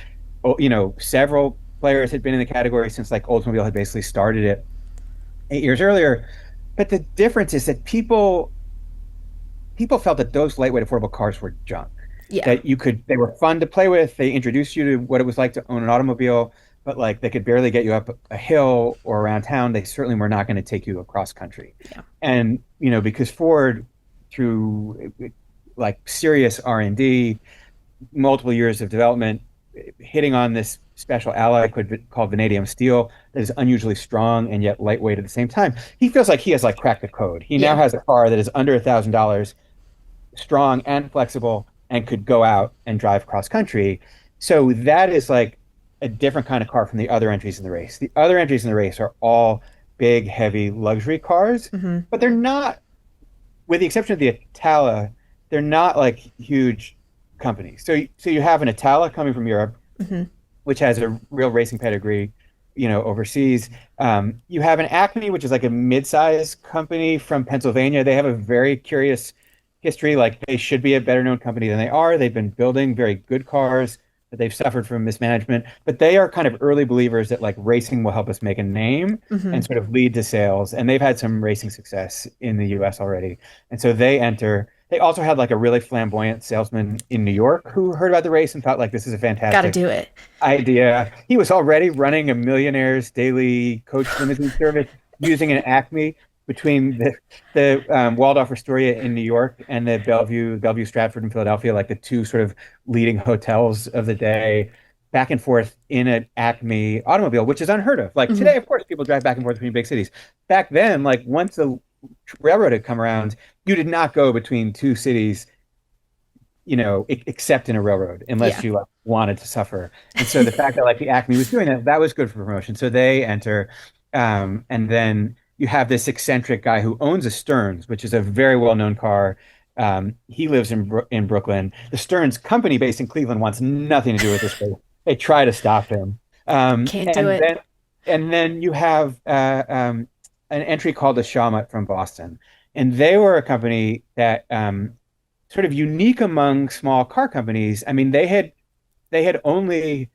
Several players had been in the category since like Oldsmobile had basically started it 8 years earlier. But the difference is that people felt that those lightweight affordable cars were junk. Yeah. That they were fun to play with. They introduced you to what it was like to own an automobile, but like they could barely get you up a hill or around town. They certainly were not going to take you across country. Yeah. And because Ford, through like serious R&D, multiple years of development, hitting on this special alloy called vanadium steel that is unusually strong and yet lightweight at the same time. He feels like he has like cracked the code. He now Yeah. has a car that is under $1,000, strong and flexible, and could go out and drive cross country. So that is like a different kind of car from the other entries in the race. The other entries in the race are all big, heavy luxury cars, Hmm. but they're not, with the exception of the Itala, they're not like huge companies. So you have an Itala coming from Europe, Hmm. which has a real racing pedigree, overseas. You have an Acme, which is like a mid-sized company from Pennsylvania. They have a very curious history. Like they should be a better known company than they are. They've been building very good cars, but they've suffered from mismanagement. But they are kind of early believers that like racing will help us make a name and Hmm. sort of lead to sales. And they've had some racing success in the US already. And so they enter. They also had like a really flamboyant salesman in New York who heard about the race and thought like this is a Gotta fantastic do it. idea. He was already running a millionaire's daily coach limousine service using an Acme between the Waldorf Astoria in New York and the Bellevue Stratford in Philadelphia, like the two sort of leading hotels of the day, back and forth in an Acme automobile, which is unheard of. Like Hmm. today, of course, people drive back and forth between big cities. Back then, like once the railroad had come around, you did not go between two cities, except in a railroad, Yeah. unless you like wanted to suffer. And so the fact that like the Acme was doing that, that was good for promotion. So they enter, and then you have this eccentric guy who owns a Stearns, which is a very well-known car. He lives in Brooklyn. The Stearns company, based in Cleveland, wants nothing to do with this race. They try to stop him, um, Can't do and it. then and then you have an entry called the Shawmut from Boston, and they were a company that sort of unique among small car companies. I mean, they had only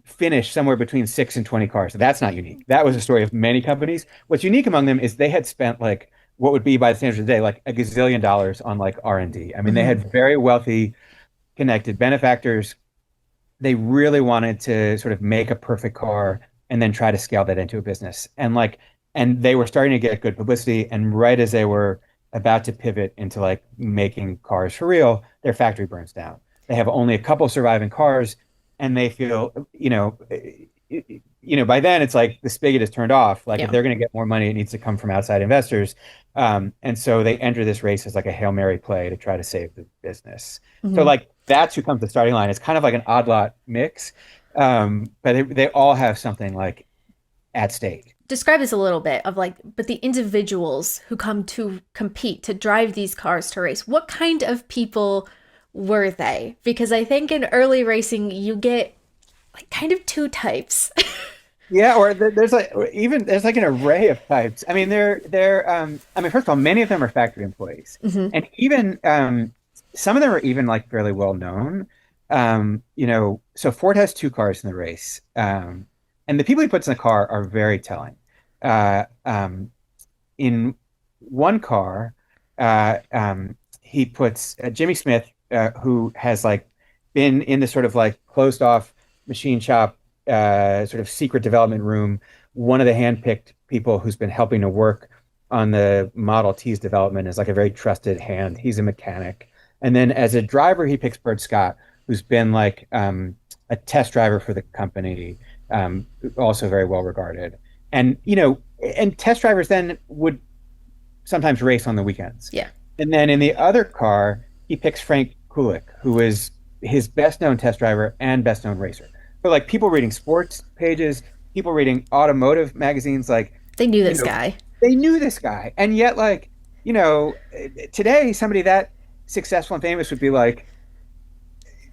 finished somewhere between 6 and 20 cars. So that's not unique. That was a story of many companies. What's unique among them is they had spent like what would be by the standards of the day like a gazillion dollars on like R&D. I mean, they Hmm. had very wealthy connected benefactors. They really wanted to sort of make a perfect car and then try to scale that into a business. And they were starting to get good publicity. And right as they were about to pivot into like making cars for real, their factory burns down. They have only a couple surviving cars, and they feel, by then it's like the spigot is turned off. Like if Yeah. they're going to get more money, it needs to come from outside investors. And so they enter this race as like a Hail Mary play to try to save the business. So Hmm. like that's who comes to the starting line. It's kind of like an odd lot mix, but they all have something like at stake. Describe this a little bit of like, but the individuals who come to compete to drive these cars to race, what kind of people were they? Because I think in early racing, you get like kind of two types. Yeah, or there's like an array of types. I mean, I mean, first of all, many of them are factory employees, Hmm. and even some of them are even like fairly well known. So Ford has two cars in the race, and the people he puts in the car are very telling. In one car, he puts Jimmy Smith, who has like been in this sort of like closed off machine shop, sort of secret development room, one of the handpicked people who's been helping to work on the Model T's development is like a very trusted hand. He's a mechanic. And then as a driver, he picks Bert Scott, who's been like a test driver for the company, also very well regarded. And and test drivers then would sometimes race on the weekends. Yeah. And then in the other car, he picks Frank Kulik, who is his best known test driver and best known racer. So like people reading sports pages, people reading automotive magazines, like, They knew you this know, guy. they knew this guy. And yet, like, today, somebody that successful and famous would be like,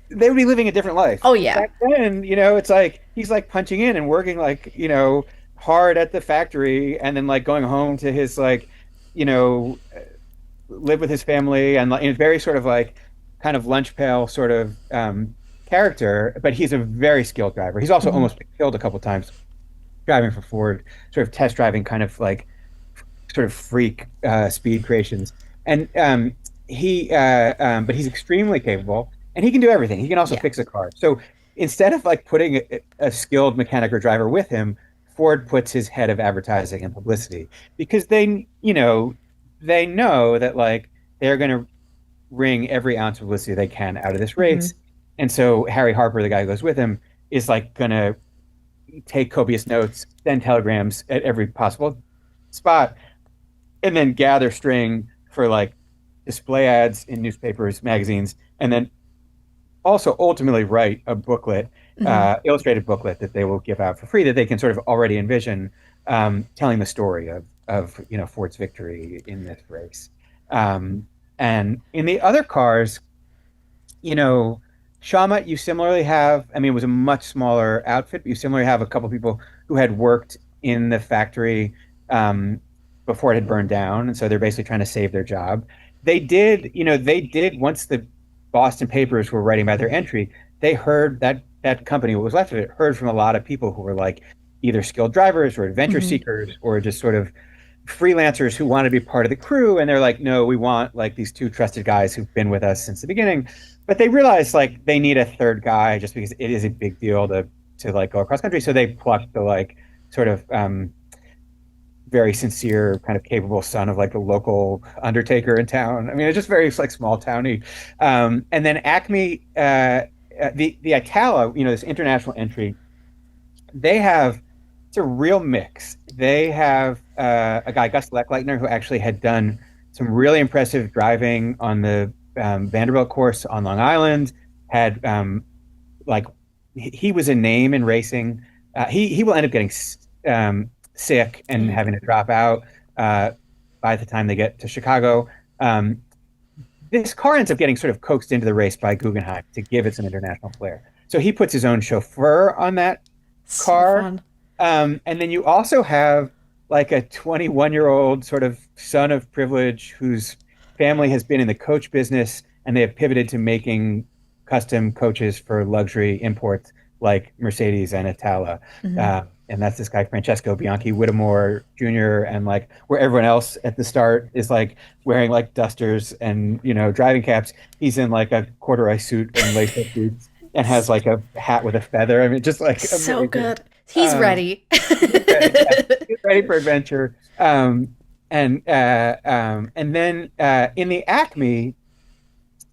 they would be living a different life. Oh, yeah. Back then, it's like he's like punching in and working like, hard at the factory and then like going home to his like, you know, live with his family and like in very sort of like kind of lunch pail sort of character, but he's a very skilled driver. He's also Mm-hmm. almost been killed a couple times driving for Ford, sort of test driving kind of like sort of freak speed creations. And but he's extremely capable, and he can do everything. He can also Yeah. fix a car. So instead of like putting a skilled mechanic or driver with him, Ford puts his head of advertising and publicity because they know that like they're going to wring every ounce of publicity they can out of this Mm-hmm. race. And so Harry Harper, the guy who goes with him, is like going to take copious notes, send telegrams at every possible spot, and then gather string for like display ads in newspapers, magazines, and then also ultimately write a booklet, Mm-hmm. illustrated booklet that they will give out for free that they can sort of already envision telling the story of Ford's victory in this race. And in the other cars, you know, Shawmut, you similarly have, I mean, it was a much smaller outfit, but you similarly have a couple people who had worked in the factory um, before it had burned down. And so they're basically trying to save their job. They did, once the Boston papers were writing about their entry, they heard that company, what was left of it, heard from a lot of people who were like either skilled drivers or adventure Mm-hmm. seekers or just sort of freelancers who want to be part of the crew, and they're like, no, we want like these two trusted guys who've been with us since the beginning. But they realized like they need a third guy just because it is a big deal to like go across country. So they plucked the like sort of very sincere, kind of capable son of like the local undertaker in town. I mean, it's just very like small towny. And then Acme, the Itala, this international entry, they have it's a real mix. They have a guy, Gus Leckleitner, who actually had done some really impressive driving on the Vanderbilt course on Long Island. Had like he was a name in racing. He will end up getting sick and Mm. having to drop out by the time they get to Chicago. This car ends up getting sort of coaxed into the race by Guggenheim to give it some international flair. So he puts his own chauffeur on that So car. fun. And then you also have like a 21-year-old sort of son of privilege whose family has been in the coach business and they have pivoted to making custom coaches for luxury imports like Mercedes and Itala. Mm-hmm. And that's this guy, Francesco Bianchi Whittemore Jr. And like where everyone else at the start is like wearing like dusters and, driving caps, he's in like a corduroy suit and lace up boots and has like a hat with a feather. I mean, just like So amazing. good. He's ready. He's ready, yeah. He's ready for adventure. And then in the Acme,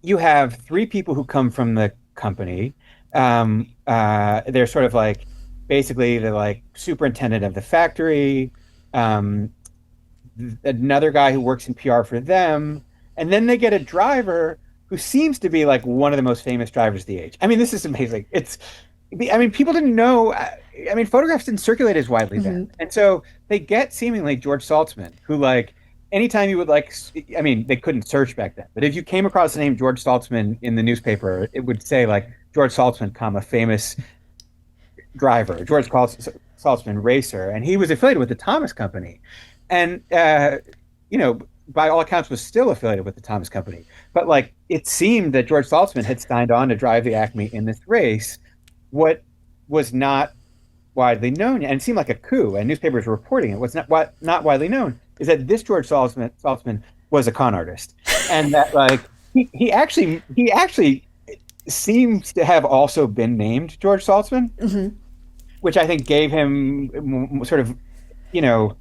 you have three people who come from the company. They're sort of like basically the like superintendent of the factory, um, another guy who works in PR for them, and then they get a driver who seems to be like one of the most famous drivers of the age. I mean, this is amazing. I mean, people didn't know. I mean, photographs didn't circulate as widely then, Hmm. and so they get seemingly George Saltzman, who like anytime you would like, I mean, they couldn't search back then, but if you came across the name George Saltzman in the newspaper, it would say like George Saltzman, comma famous driver, George Saltzman racer, and he was affiliated with the Thomas Company, and you know, by all accounts, was still affiliated with the Thomas Company. But like, it seemed that George Saltzman had signed on to drive the Acme in this race. What was not widely known, and it seemed like a coup, and newspapers were reporting it. What's not widely known is that this George Saltzman was a con artist, and that like he actually seems to have also been named George Saltzman, Hmm. which I think gave him sort of, you know,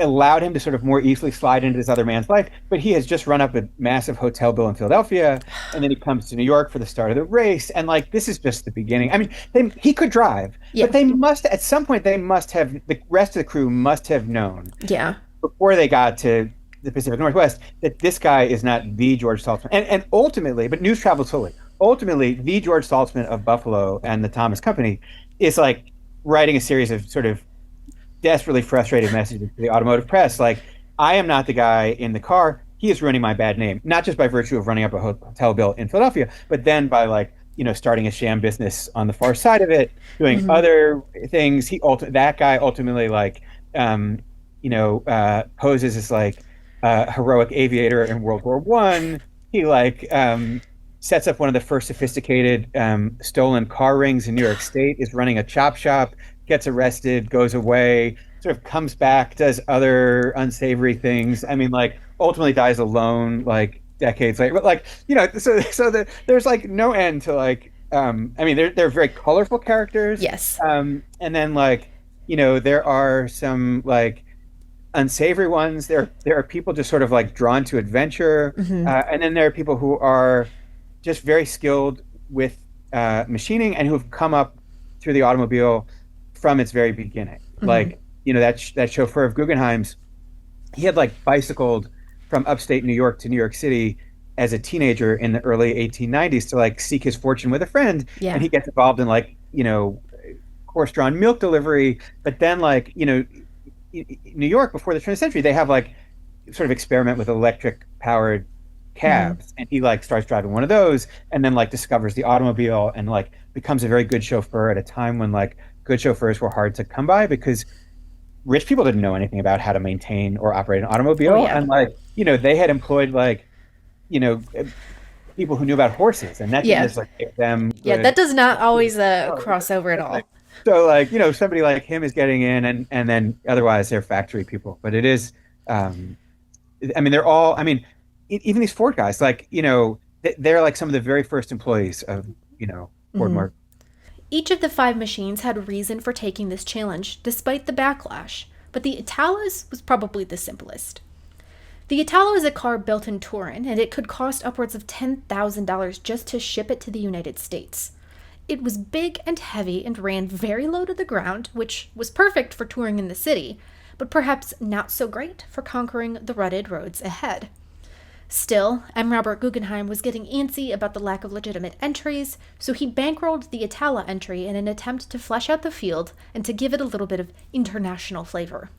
allowed him to sort of more easily slide into this other man's life. But he has just run up a massive hotel bill in Philadelphia, and then he comes to New York for the start of the race. And like this is just the beginning. I mean, he could drive, but Yeah. they must at some point they must have the rest of the crew must have known Yeah. before they got to the Pacific Northwest that this guy is not the George Saltzman. And ultimately, but news travels slowly. Ultimately, the George Saltzman of Buffalo and the Thomas Company is like writing a series of sort of desperately frustrated messages to the automotive press. Like, I am not the guy in the car. He is ruining my bad name, not just by virtue of running up a hotel bill in Philadelphia, but then by like, starting a sham business on the far side of it, doing Hmm. other things. That guy ultimately like, poses as like a heroic aviator in World War I. He like sets up one of the first sophisticated stolen car rings in New York State. Is running a chop shop, gets arrested, goes away, sort of comes back, does other unsavory things. I mean, like ultimately dies alone, like decades later. But like, there's like no end to like. I mean, they're very colorful characters. Yes. And then like, there are some like unsavory ones. There are people just sort of like drawn to adventure, Hmm. and then there are people who are just very skilled with machining and who've come up through the automobile from its very beginning. Hmm. Like that chauffeur of Guggenheim's, he had like bicycled from upstate New York to New York City as a teenager in the early 1890s to like seek his fortune with a friend, and Yeah. he gets involved in like horse-drawn milk delivery. But then like New York before the turn of the century, they have like sort of experiment with electric powered Hmm. cabs, and he like starts driving one of those, and then like discovers the automobile and like becomes a very good chauffeur at a time when like good chauffeurs were hard to come by because rich people didn't know anything about how to maintain or operate an Oh, automobile, yeah. and like they had employed like you know people who knew about horses, and that didn't Yeah. necessarily make them Yeah. That good. does not always Oh, cross over at like, all. so like somebody like him is getting in, and then otherwise they're factory people. But it is, um, I mean, they're all. I mean, even these Ford guys, like they're like some of the very first employees of Ford Hmm. Motor. Each of the five machines had a reason for taking this challenge, despite the backlash, but the Italas was probably the simplest. The Italo is a car built in Turin, and it could cost upwards of $10,000 just to ship it to the United States. It was big and heavy and ran very low to the ground, which was perfect for touring in the city, but perhaps not so great for conquering the rutted roads ahead. Still, M. Robert Guggenheim was getting antsy about the lack of legitimate entries, so he bankrolled the Itala entry in an attempt to flesh out the field and to give it a little bit of international flavor.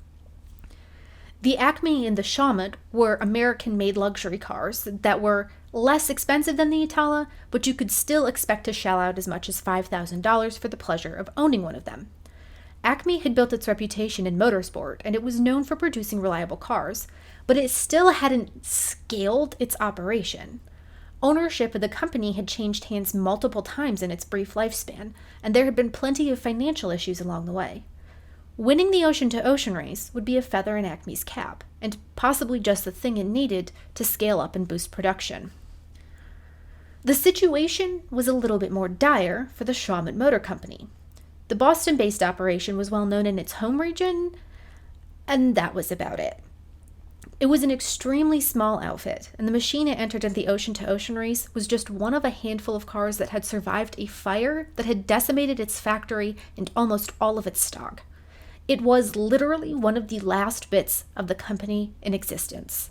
The Acme and the Shawmut were American made luxury cars that were less expensive than the Itala, but you could still expect to shell out as much as $5,000 for the pleasure of owning one of them. Acme had built its reputation in motorsport, and it was known for producing reliable cars, but it still hadn't scaled its operation. Ownership of the company had changed hands multiple times in its brief lifespan, and there had been plenty of financial issues along the way. Winning the ocean to ocean race would be a feather in Acme's cap, and possibly just the thing it needed to scale up and boost production. The situation was a little bit more dire for the Shawmut Motor Company. The Boston based operation was well known in its home region, and that was about it. It was an extremely small outfit, and the machine it entered in the ocean to ocean race was just one of a handful of cars that had survived a fire that had decimated its factory and almost all of its stock. It was literally one of the last bits of the company in existence.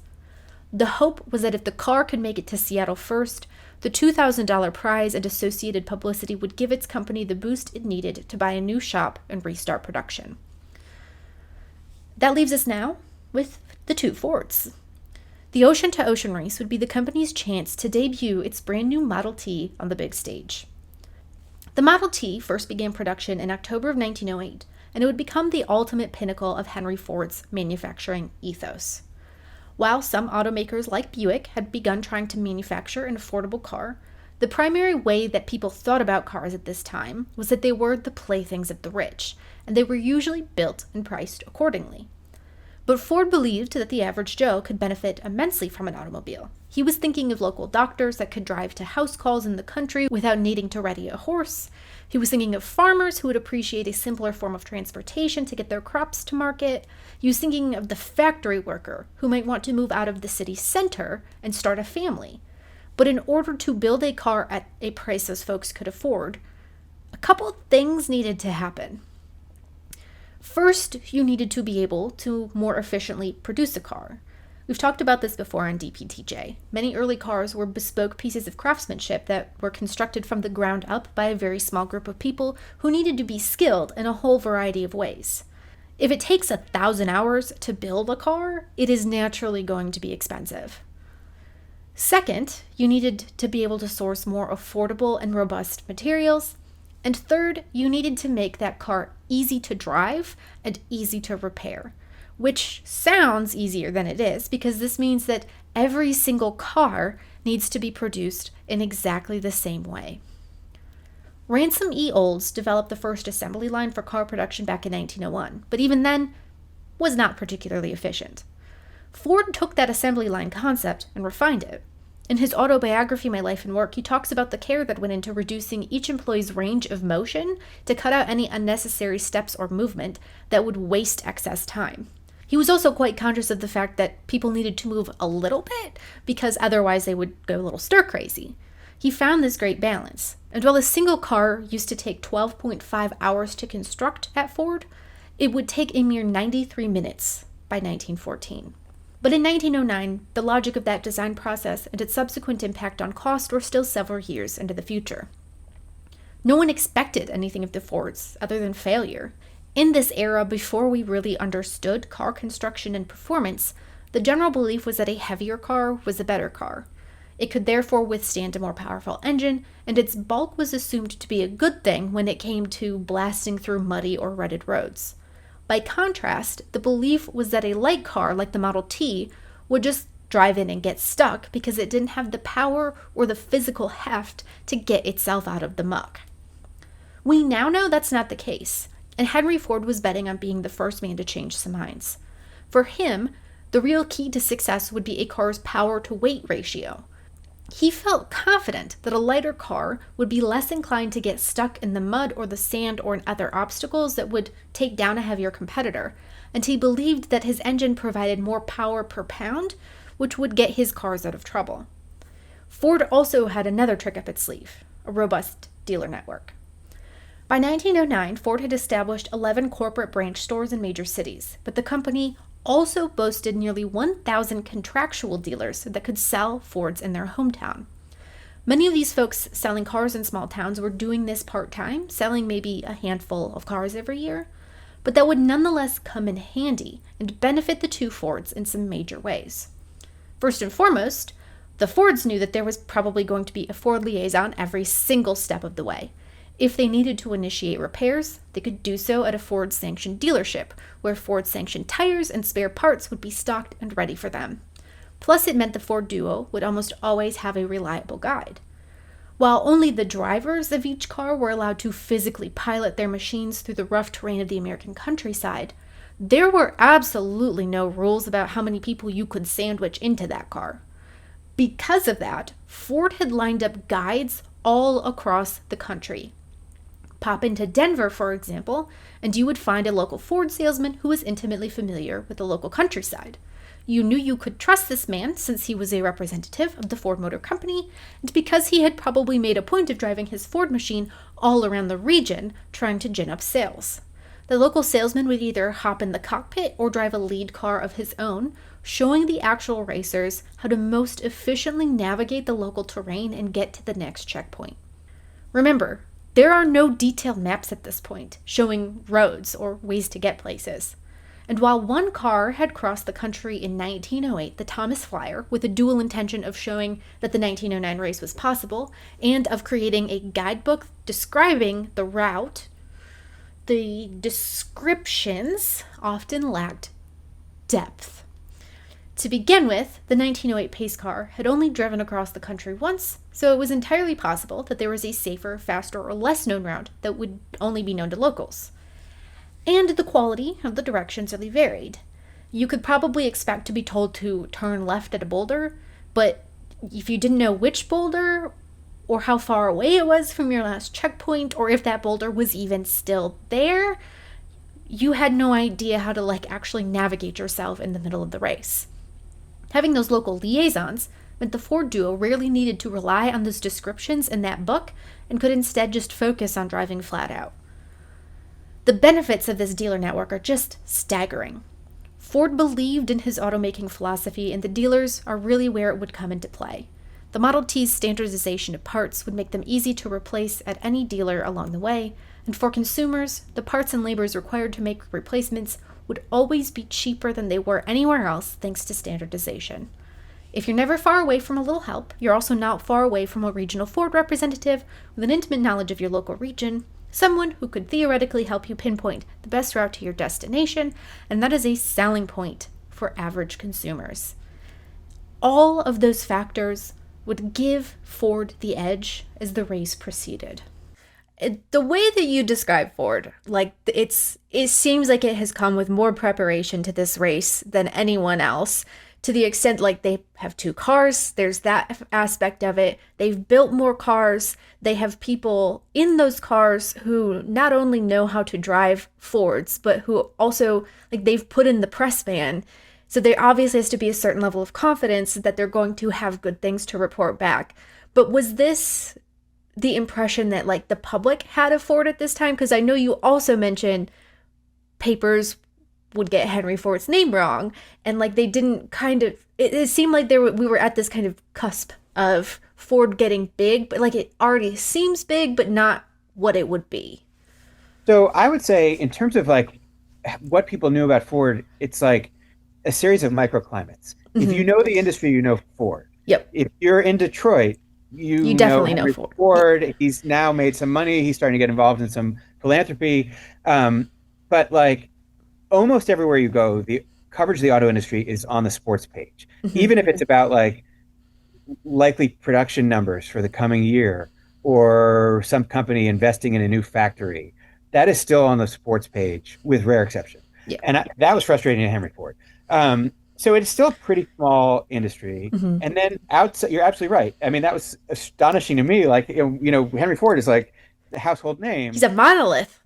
The hope was that if the car could make it to Seattle first, the $2,000 prize and associated publicity would give its company the boost it needed to buy a new shop and restart production. That leaves us now with the two Fords. The Ocean to Ocean race would be the company's chance to debut its brand new Model T on the big stage. The Model T first began production in October of 1908, and it would become the ultimate pinnacle of Henry Ford's manufacturing ethos. While some automakers like Buick had begun trying to manufacture an affordable car, the primary way that people thought about cars at this time was that they were the playthings of the rich, and they were usually built and priced accordingly. But Ford believed that the average Joe could benefit immensely from an automobile. He was thinking of local doctors that could drive to house calls in the country without needing to ready a horse. He was thinking of farmers who would appreciate a simpler form of transportation to get their crops to market. He was thinking of the factory worker who might want to move out of the city center and start a family. But in order to build a car at a price those folks could afford, a couple things needed to happen. First, you needed to be able to more efficiently produce a car. We've talked about this before on DPTJ. Many early cars were bespoke pieces of craftsmanship that were constructed from the ground up by a very small group of people who needed to be skilled in a whole variety of ways. If it takes 1,000 hours to build a car, it is naturally going to be expensive. Second, you needed to be able to source more affordable and robust materials. And third, you needed to make that car easy to drive and easy to repair. Which sounds easier than it is, because this means that every single car needs to be produced in exactly the same way. Ransom E. Olds developed the first assembly line for car production back in 1901, but even then was not particularly efficient. Ford took that assembly line concept and refined it. In his autobiography, My Life and Work, he talks about the care that went into reducing each employee's range of motion to cut out any unnecessary steps or movement that would waste excess time. He was also quite conscious of the fact that people needed to move a little bit because otherwise they would go a little stir crazy. He found this great balance. And while a single car used to take 12.5 hours to construct at Ford, it would take a mere 93 minutes by 1914. But in 1909, the logic of that design process and its subsequent impact on cost were still several years into the future. No one expected anything of the Fords other than failure. In this era, before we really understood car construction and performance, the general belief was that a heavier car was a better car. It could therefore withstand a more powerful engine, and its bulk was assumed to be a good thing when it came to blasting through muddy or rutted roads. By contrast, the belief was that a light car like the Model T would just drive in and get stuck because it didn't have the power or the physical heft to get itself out of the muck. We now know that's not the case, and Henry Ford was betting on being the first man to change some minds. For him, the real key to success would be a car's power-to-weight ratio. He felt confident that a lighter car would be less inclined to get stuck in the mud or the sand or in other obstacles that would take down a heavier competitor, and he believed that his engine provided more power per pound, which would get his cars out of trouble. Ford also had another trick up its sleeve, a robust dealer network. By 1909, Ford had established 11 corporate branch stores in major cities, but the company also boasted nearly 1,000 contractual dealers that could sell Fords in their hometown. Many of these folks selling cars in small towns were doing this part-time, selling maybe a handful of cars every year, but that would nonetheless come in handy and benefit the two Fords in some major ways. First and foremost, the Fords knew that there was probably going to be a Ford liaison every single step of the way. If they needed to initiate repairs, they could do so at a Ford-sanctioned dealership, where Ford-sanctioned tires and spare parts would be stocked and ready for them. Plus, it meant the Ford duo would almost always have a reliable guide. While only the drivers of each car were allowed to physically pilot their machines through the rough terrain of the American countryside, there were absolutely no rules about how many people you could sandwich into that car. Because of that, Ford had lined up guides all across the country. Pop into Denver, for example, and you would find a local Ford salesman who was intimately familiar with the local countryside. You knew you could trust this man since he was a representative of the Ford Motor Company, and because he had probably made a point of driving his Ford machine all around the region trying to gin up sales. The local salesman would either hop in the cockpit or drive a lead car of his own, showing the actual racers how to most efficiently navigate the local terrain and get to the next checkpoint. Remember, there are no detailed maps at this point, showing roads or ways to get places. And while one car had crossed the country in 1908, the Thomas Flyer, with the dual intention of showing that the 1909 race was possible and of creating a guidebook describing the route, the descriptions often lacked depth. To begin with, the 1908 pace car had only driven across the country once, so it was entirely possible that there was a safer, faster, or less known route that would only be known to locals. And the quality of the directions really varied. You could probably expect to be told to turn left at a boulder, but if you didn't know which boulder or how far away it was from your last checkpoint or if that boulder was even still there, you had no idea how to like actually navigate yourself in the middle of the race. Having those local liaisons meant the Ford duo rarely needed to rely on those descriptions in that book and could instead just focus on driving flat out. The benefits of this dealer network are just staggering. Ford believed in his automaking philosophy, and the dealers are really where it would come into play. The Model T's standardization of parts would make them easy to replace at any dealer along the way, and for consumers, the parts and labors required to make replacements would always be cheaper than they were anywhere else thanks to standardization. If you're never far away from a little help, you're also not far away from a regional Ford representative with an intimate knowledge of your local region, someone who could theoretically help you pinpoint the best route to your destination, and that is a selling point for average consumers. All of those factors would give Ford the edge as the race proceeded. The way that you describe Ford, like it seems like it has come with more preparation to this race than anyone else, to the extent like they have two cars, there's that aspect of it. They've built more cars. They have people in those cars who not only know how to drive Fords, but who also, like, they've put in the press van. So there obviously has to be a certain level of confidence that they're going to have good things to report back. But was this the impression that like the public had of Ford at this time? Because I know you also mentioned papers would get Henry Ford's name wrong, and like they didn't kind of, it seemed like we were at this kind of cusp of Ford getting big, but like it already seems big, but not what it would be. So I would say, in terms of like what people knew about Ford, it's like a series of microclimates. If you know the industry, you know Ford. Yep. If you're in Detroit, you definitely know Henry Ford. Ford. He's now made some money. He's starting to get involved in some philanthropy. But like almost everywhere you go, the coverage of the auto industry is on the sports page, even if it's about like likely production numbers for the coming year or some company investing in a new factory. That is still on the sports page with rare exception. Yeah. And that was frustrating to Henry Ford. So it's still a pretty small industry. And then outside, you're absolutely right. I mean, that was astonishing to me. Like, Henry Ford is like the household name. He's a monolith.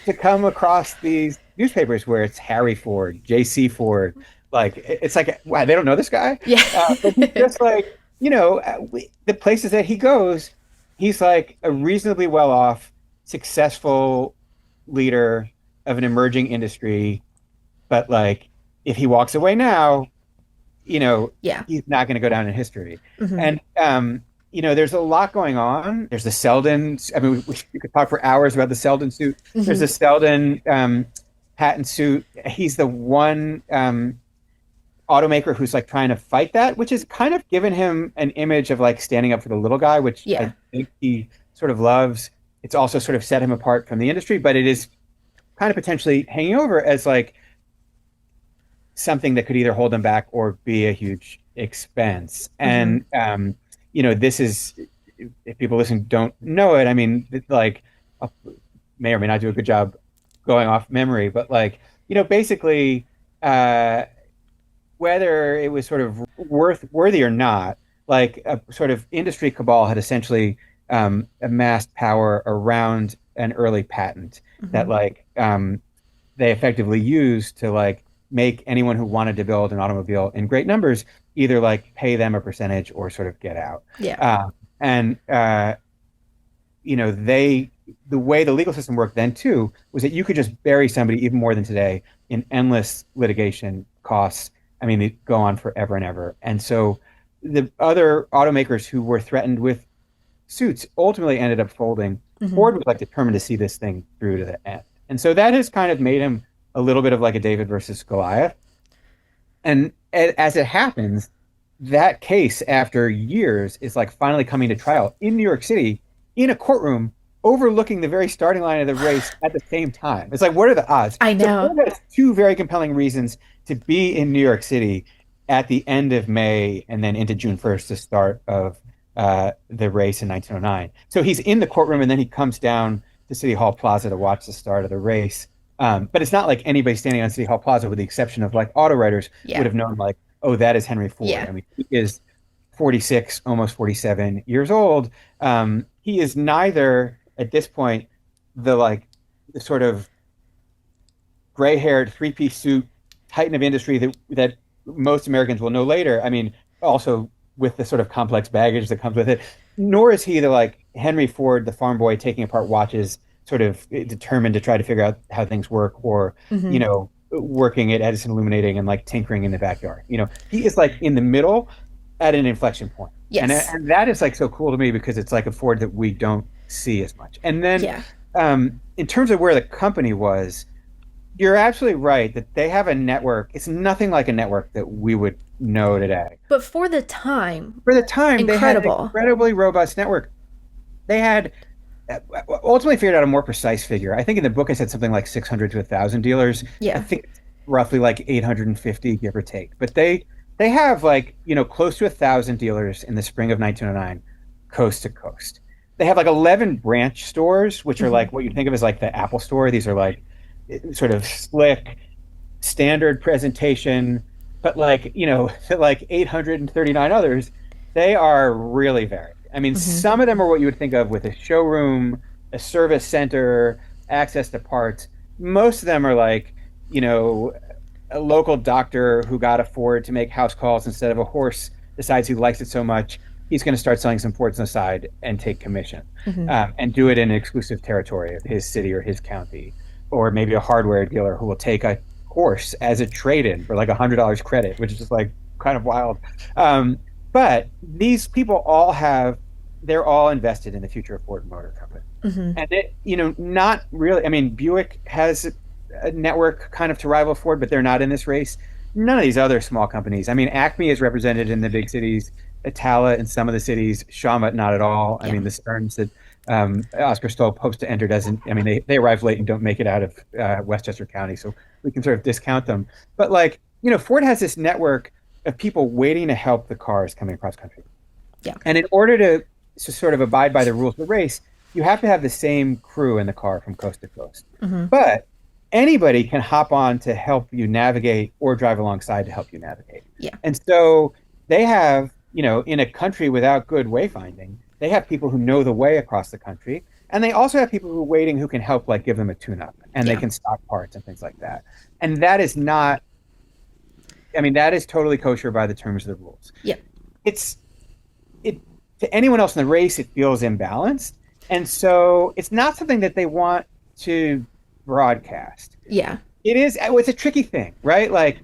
To come across these newspapers where it's Harry Ford, J.C. Ford, like it's like, wow, they don't know this guy. Yeah. But he's just like, the places that he goes, he's like a reasonably well-off, successful leader of an emerging industry. But like, if he walks away now, Yeah. he's not going to go down in history. And there's a lot going on. There's the Selden. I mean, we could talk for hours about the Selden suit. There's the Selden patent suit. He's the one automaker who's like trying to fight that, which has kind of given him an image of like standing up for the little guy, which I think he sort of loves. It's also sort of set him apart from the industry, but it is kind of potentially hanging over as like something that could either hold him back or be a huge expense. And this is, if people listening don't know it, I mean, like, I may or may not do a good job going off memory, but like, basically, whether it was sort of worthy or not, like a sort of industry cabal had essentially amassed power around an early patent that like they effectively used to like make anyone who wanted to build an automobile in great numbers either like pay them a percentage or sort of get out. Yeah. The way the legal system worked then too was that you could just bury somebody even more than today in endless litigation costs. I mean, they go on forever and ever. And so the other automakers who were threatened with suits ultimately ended up folding. Ford was like determined to see this thing through to the end. And so that has kind of made him a little bit of like a David versus Goliath. And as it happens, that case after years is like finally coming to trial in New York City in a courtroom overlooking the very starting line of the race at the same time. It's like, what are the odds? I know. So Ford has two very compelling reasons to be in New York City at the end of May and then into June 1st, the start of the race in 1909. So he's in the courtroom and then he comes down to City Hall Plaza to watch the start of the race. But it's not like anybody standing on City Hall Plaza, with the exception of like auto writers, would have known like, oh, that is Henry Ford. Yeah. I mean, he is 46, almost 47 years old. He is neither at this point the sort of gray-haired three-piece suit titan of industry that most Americans will know later. I mean, also with the sort of complex baggage that comes with it. Nor is he the like Henry Ford, the farm boy taking apart watches, sort of determined to try to figure out how things work, or Hmm. working at Edison Illuminating and like tinkering in the backyard. He is like in the middle at an inflection point. And Yes. and that is like so cool to me because it's like a Ford that we don't see as much. And then Yeah. in terms of where the company was, you're absolutely right that they have a network. It's nothing like a network that we would know today. But for the time, For the time, they had an incredible. incredibly robust network. They had ultimately figured out a more precise figure. I think in the book I said something like 600 to 1,000 dealers. I Yeah. think it's roughly like 850, give or take. But they have like, close to 1,000 dealers in the spring of 1909, coast to coast. They have like 11 branch stores, which are Hmm. like what you think of as like the Apple store. These are like sort of slick, standard presentation, but like, like 839 others, they are really varied. I mean, Hmm. some of them are what you would think of with a showroom, a service center, access to parts. Most of them are like, you know, a local doctor who got a Ford to make house calls instead of a horse decides he likes it so much, he's going to start selling some Fords on the side and take commission, Hmm. and do it in an exclusive territory of his city or his county. Or maybe a hardware dealer who will take a horse as a trade-in for like $100 credit, which is just like kind of wild. Um, but these people they're all invested in the future of Ford Motor Company. Hmm. And not really. I mean, Buick has a network kind of to rival Ford, but they're not in this race. None of these other small companies. I mean, Acme is represented in the big cities, Itala in some of the cities, Shawmut not at all. I Yeah. mean, the Sterns that Oscar Stoll hopes to enter doesn't. I mean, they arrive late and don't make it out of Westchester County, so we can sort of discount them. But like, Ford has this network of people waiting to help the cars coming across country. Yeah. And in order to sort of abide by the rules of the race, you have to have the same crew in the car from coast to coast. Hmm. But anybody can hop on to help you navigate or drive alongside to help you navigate. Yeah. And so they have, in a country without good wayfinding, they have people who know the way across the country. And they also have people who are waiting who can help, like give them a tune up, and they Yeah. can stock parts and things like that. And that is not, I mean, that is totally kosher by the terms of the rules. Yeah. It's, it, to anyone else in the race, it feels imbalanced. And so it's not something that they want to broadcast. Yeah. It's a tricky thing, right? Like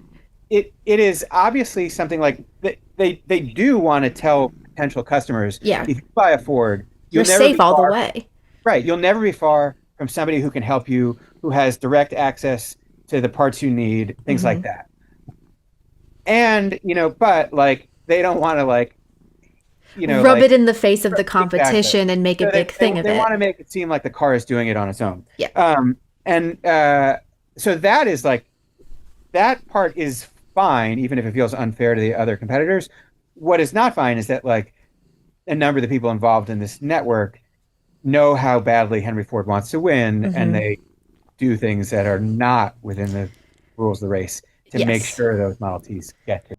it is obviously something like they do want to tell potential customers, Yeah. if you buy a Ford, You're you'll never safe be all the far, way. right? You'll never be far from somebody who can help you, who has direct access to the parts you need, things Hmm. like that. And, but like they don't want to Rub like it in the face of the exactly. competition and make a So big thing of they want it. to make it seem like the car is doing it on its own. Yeah. And so that is like, that part is fine, even if it feels unfair to the other competitors. What is not fine is that like a number of the people involved in this network know how badly Henry Ford wants to win, and Hmm. they do things that are not within the rules of the race to make Yes. sure those Model Ts get to.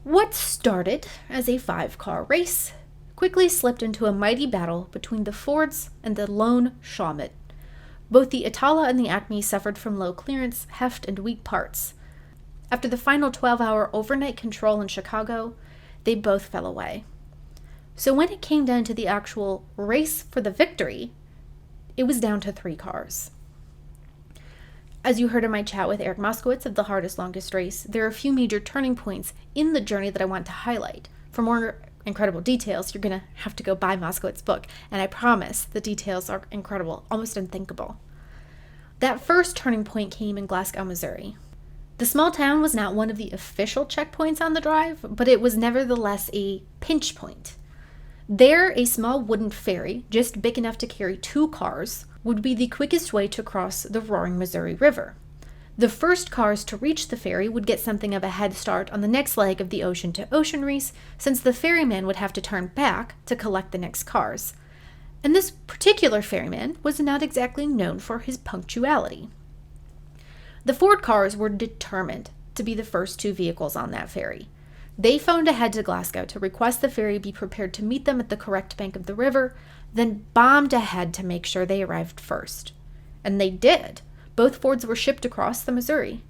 What started as a 5-car race quickly slipped into a mighty battle between the Fords and the lone Shawmut. Both the Itala and the Acme suffered from low clearance, heft, and weak parts. After the final 12-hour overnight control in Chicago, they both fell away. So when it came down to the actual race for the victory, it was down to 3 cars. As you heard in my chat with Eric Moskowitz of The Hardest Longest Race, there are a few major turning points in the journey that I want to highlight. For more incredible details, you're going to have to go buy Moskowitz's book, and I promise the details are incredible, almost unthinkable. That first turning point came in Glasgow, Missouri. The small town was not one of the official checkpoints on the drive, but it was nevertheless a pinch point. There, a small wooden ferry, just big enough to carry 2 cars, would be the quickest way to cross the roaring Missouri River. The first cars to reach the ferry would get something of a head start on the next leg of the ocean-to-ocean race, since the ferryman would have to turn back to collect the next cars. And this particular ferryman was not exactly known for his punctuality. The Ford cars were determined to be the first 2 vehicles on that ferry. They phoned ahead to Glasgow to request the ferry be prepared to meet them at the correct bank of the river, then bombed ahead to make sure they arrived first. And they did. Both Fords were shipped across the Missouri.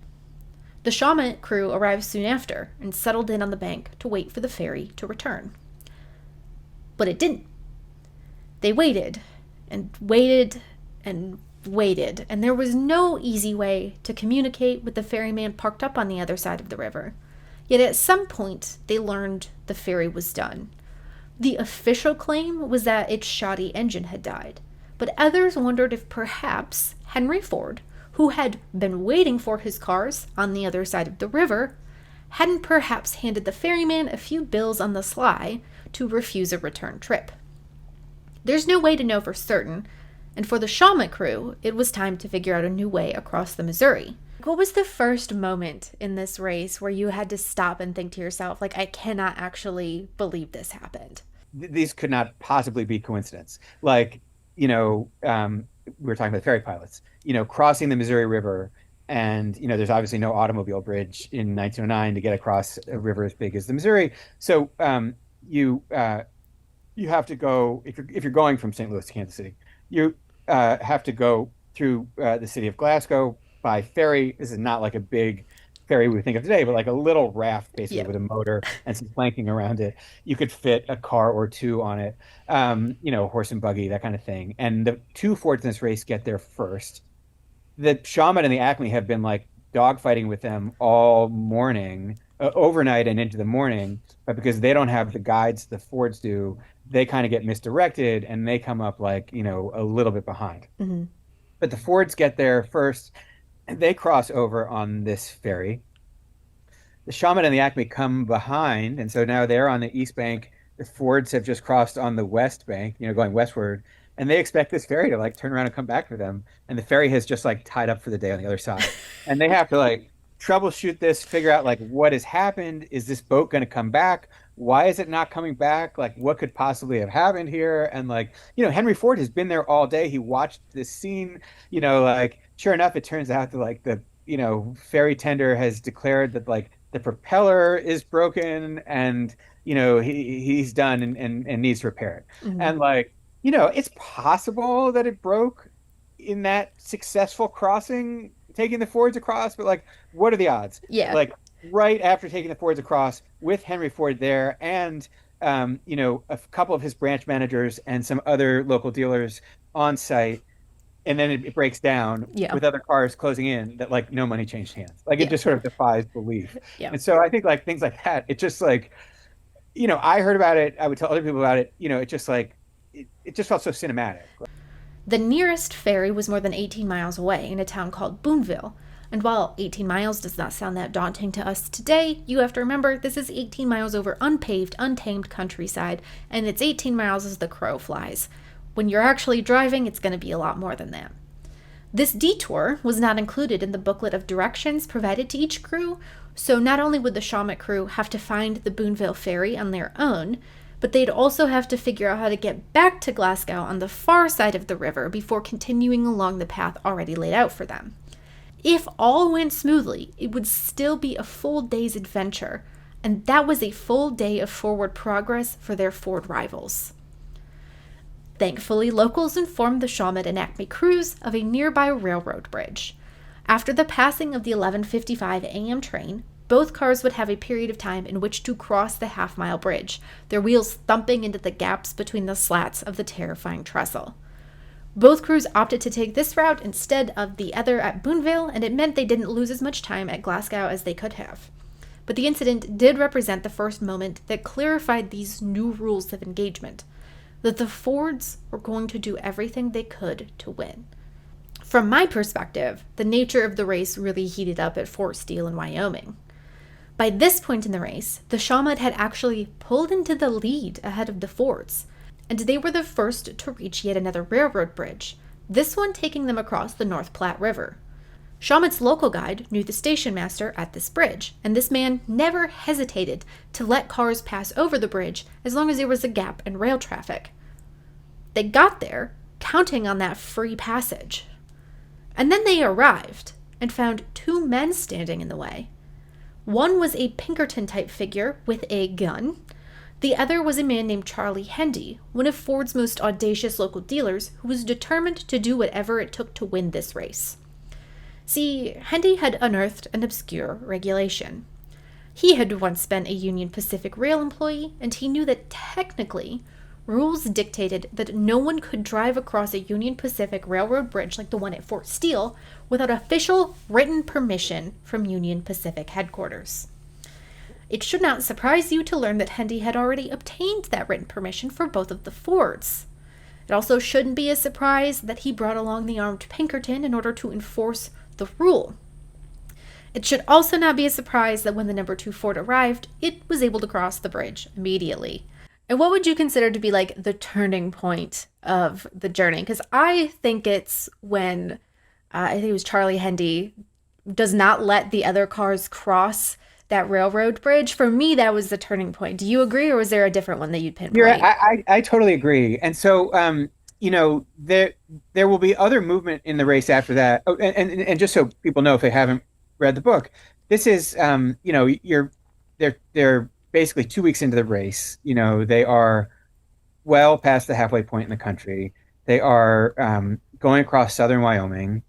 The Shawmut crew arrived soon after and settled in on the bank to wait for the ferry to return. But it didn't. They waited and waited and waited, and there was no easy way to communicate with the ferryman parked up on the other side of the river. Yet at some point, they learned the ferry was done. The official claim was that its shoddy engine had died, but others wondered if perhaps Henry Ford, who had been waiting for his cars on the other side of the river, hadn't perhaps handed the ferryman a few bills on the sly to refuse a return trip. There's no way to know for certain, and for the Shawmut crew, it was time to figure out a new way across the Missouri. What was the first moment in this race where you had to stop and think to yourself, like, I cannot actually believe this happened? These could not possibly be coincidence. Like, you know, we were talking about ferry pilots, you know, crossing the Missouri River. And, you know, there's obviously no automobile bridge in 1909 to get across a river as big as the Missouri. So you have to go, if you're going from St. Louis to Kansas City, you have to go through the city of Glasgow by ferry. This is not like a big ferry we think of today, but like a little raft basically with a motor and some planking around it. You could fit a car or 2 on it, you know, horse and buggy, that kind of thing. And the 2 Fords in this race get there first. The Shawmut and the Acme have been like dogfighting with them all morning, overnight and into the morning, but because they don't have the guides the Fords do, they kind of get misdirected and they come up like, you know, a little bit behind. Mm-hmm. But the Fords get there first. They cross over on this ferry. The Shawmut and the Acme come behind, and so now they're on the east bank. The Fords have just crossed on the west bank, you know, going westward, and they expect this ferry to like turn around and come back for them. And the ferry has just like tied up for the day on the other side, and they have to like troubleshoot this, figure out like what has happened. Is this boat going to come back? Why is it not coming back? Like, what could possibly have happened here? And like, you know, Henry Ford has been there all day. He watched this scene, you know, like sure enough, it turns out that like the, you know, ferry tender has declared that like the propeller is broken and, you know, he's done and needs to repair it. Mm-hmm. And like, you know, it's possible that it broke in that successful crossing, taking the Fords across, but like, what are the odds? Yeah. Like right after taking the Fords across with Henry Ford there and, you know, a couple of his branch managers and some other local dealers on site, and then it breaks down with other cars closing in, that like no money changed hands. Like it just sort of defies belief. And so I think like things like that, it just like, you know, I heard about it, I would tell other people about it, you know, it just like, it just felt so cinematic. The nearest ferry was more than 18 miles away in a town called Boonville. And while 18 miles does not sound that daunting to us today, you have to remember this is 18 miles over unpaved, untamed countryside, and it's 18 miles as the crow flies. When you're actually driving, it's going to be a lot more than that. This detour was not included in the booklet of directions provided to each crew, so not only would the Shawmut crew have to find the Boonville ferry on their own, but they'd also have to figure out how to get back to Glasgow on the far side of the river before continuing along the path already laid out for them. If all went smoothly, it would still be a full day's adventure, and that was a full day of forward progress for their Ford rivals. Thankfully, locals informed the Shawmut and Acme crews of a nearby railroad bridge. After the passing of the 11:55 a.m. train, both cars would have a period of time in which to cross the half-mile bridge, their wheels thumping into the gaps between the slats of the terrifying trestle. Both crews opted to take this route instead of the other at Boonville, and it meant they didn't lose as much time at Glasgow as they could have. But the incident did represent the first moment that clarified these new rules of engagement, that the Fords were going to do everything they could to win. From my perspective, the nature of the race really heated up at Fort Steele in Wyoming. By this point in the race, the Shawmut had actually pulled into the lead ahead of the Fords, and they were the first to reach yet another railroad bridge, this one taking them across the North Platte River. Shawmut's local guide knew the station master at this bridge, and this man never hesitated to let cars pass over the bridge as long as there was a gap in rail traffic. They got there, counting on that free passage. And then they arrived and found two men standing in the way. One was a Pinkerton-type figure with a gun. The other was a man named Charlie Hendy, one of Ford's most audacious local dealers who was determined to do whatever it took to win this race. See, Hendy had unearthed an obscure regulation. He had once been a Union Pacific rail employee, and he knew that technically, rules dictated that no one could drive across a Union Pacific Railroad bridge like the one at Fort Steele without official written permission from Union Pacific headquarters. It should not surprise you to learn that Hendy had already obtained that written permission for both of the Fords. It also shouldn't be a surprise that he brought along the armed Pinkerton in order to enforce the rule. It should also not be a surprise that when the number 2 Ford arrived, it was able to cross the bridge immediately. And what would you consider to be like the turning point of the journey? Because I think it's when, I think it was Charlie Hendy, does not let the other cars cross that railroad bridge. For me, that was the turning point. Do you agree, or was there a different one that you'd pinpoint? I totally agree. And so, there will be other movement in the race after that. Oh, and just so people know, if they haven't read the book, this is, they're basically 2 weeks into the race. They are well past the halfway point in the country. They are going across southern Wyoming.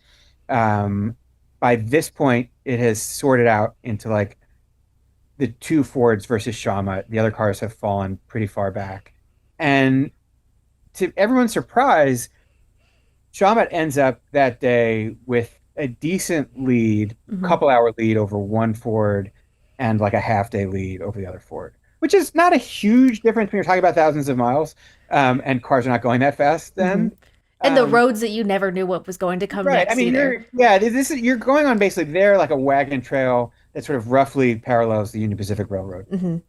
By this point, it has sorted out into like the 2 Fords versus Shawmut. The other cars have fallen pretty far back. And to everyone's surprise, Shawmut ends up that day with a decent lead, couple hour lead over one Ford and like a half day lead over the other Ford, which is not a huge difference when you're talking about thousands of miles, and cars are not going that fast then. And the roads that you never knew what was going to come Right. next I mean, either. you're going on basically there like a wagon trail that sort of roughly parallels the Union Pacific Railroad.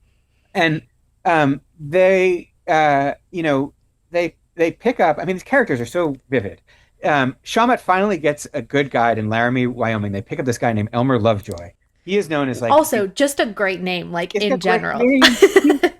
And they, they pick up. I mean, these characters are so vivid. Shawmut finally gets a good guide in Laramie, Wyoming. They pick up this guy named Elmer Lovejoy. He is known as like Also, just a great name, like in general. He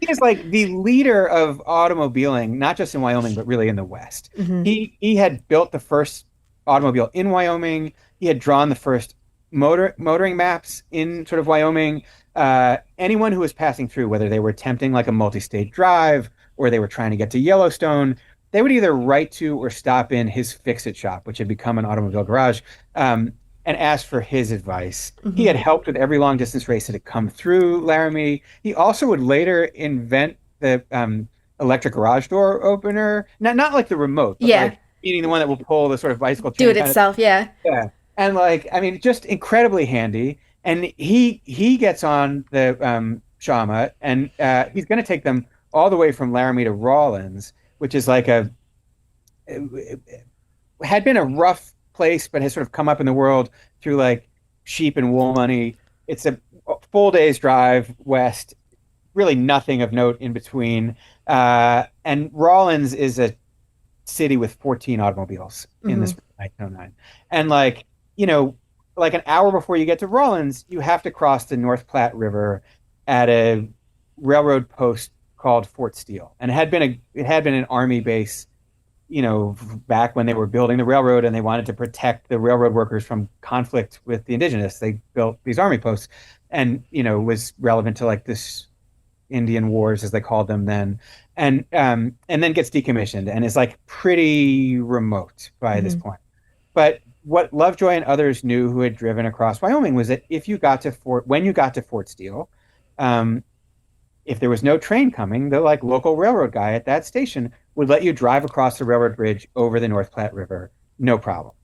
is like the leader of automobiling, not just in Wyoming, but really in the West. He had built the first automobile in Wyoming. He had drawn the first motoring maps in sort of Wyoming. Anyone who was passing through, whether they were attempting like a multi-state drive or they were trying to get to Yellowstone, they would either write to or stop in his fix-it shop, which had become an automobile garage, and ask for his advice. He had helped with every long-distance race that had come through Laramie. He also would later invent the electric garage door opener, not like the remote, but like meaning the one that will pull the sort of bicycle chain. Do it itself, yeah. Yeah. And like, I mean, just incredibly handy. And he gets on the Shawmut, and he's going to take them all the way from Laramie to Rawlins, which is like had been a rough place, but has sort of come up in the world through like sheep and wool money. It's a full day's drive west, really nothing of note in between. And Rawlins is a city with 14 automobiles in this 1909. And like, like an hour before you get to Rawlins, you have to cross the North Platte River at a railroad post called Fort Steele. And it had been an army base, back when they were building the railroad and they wanted to protect the railroad workers from conflict with the indigenous. They built these army posts and, was relevant to like this Indian Wars, as they called them then. And then gets decommissioned and is like pretty remote by this point. But what Lovejoy and others knew who had driven across Wyoming was that when you got to Fort Steele, if there was no train coming, the like local railroad guy at that station would let you drive across the railroad bridge over the North Platte River, no problem.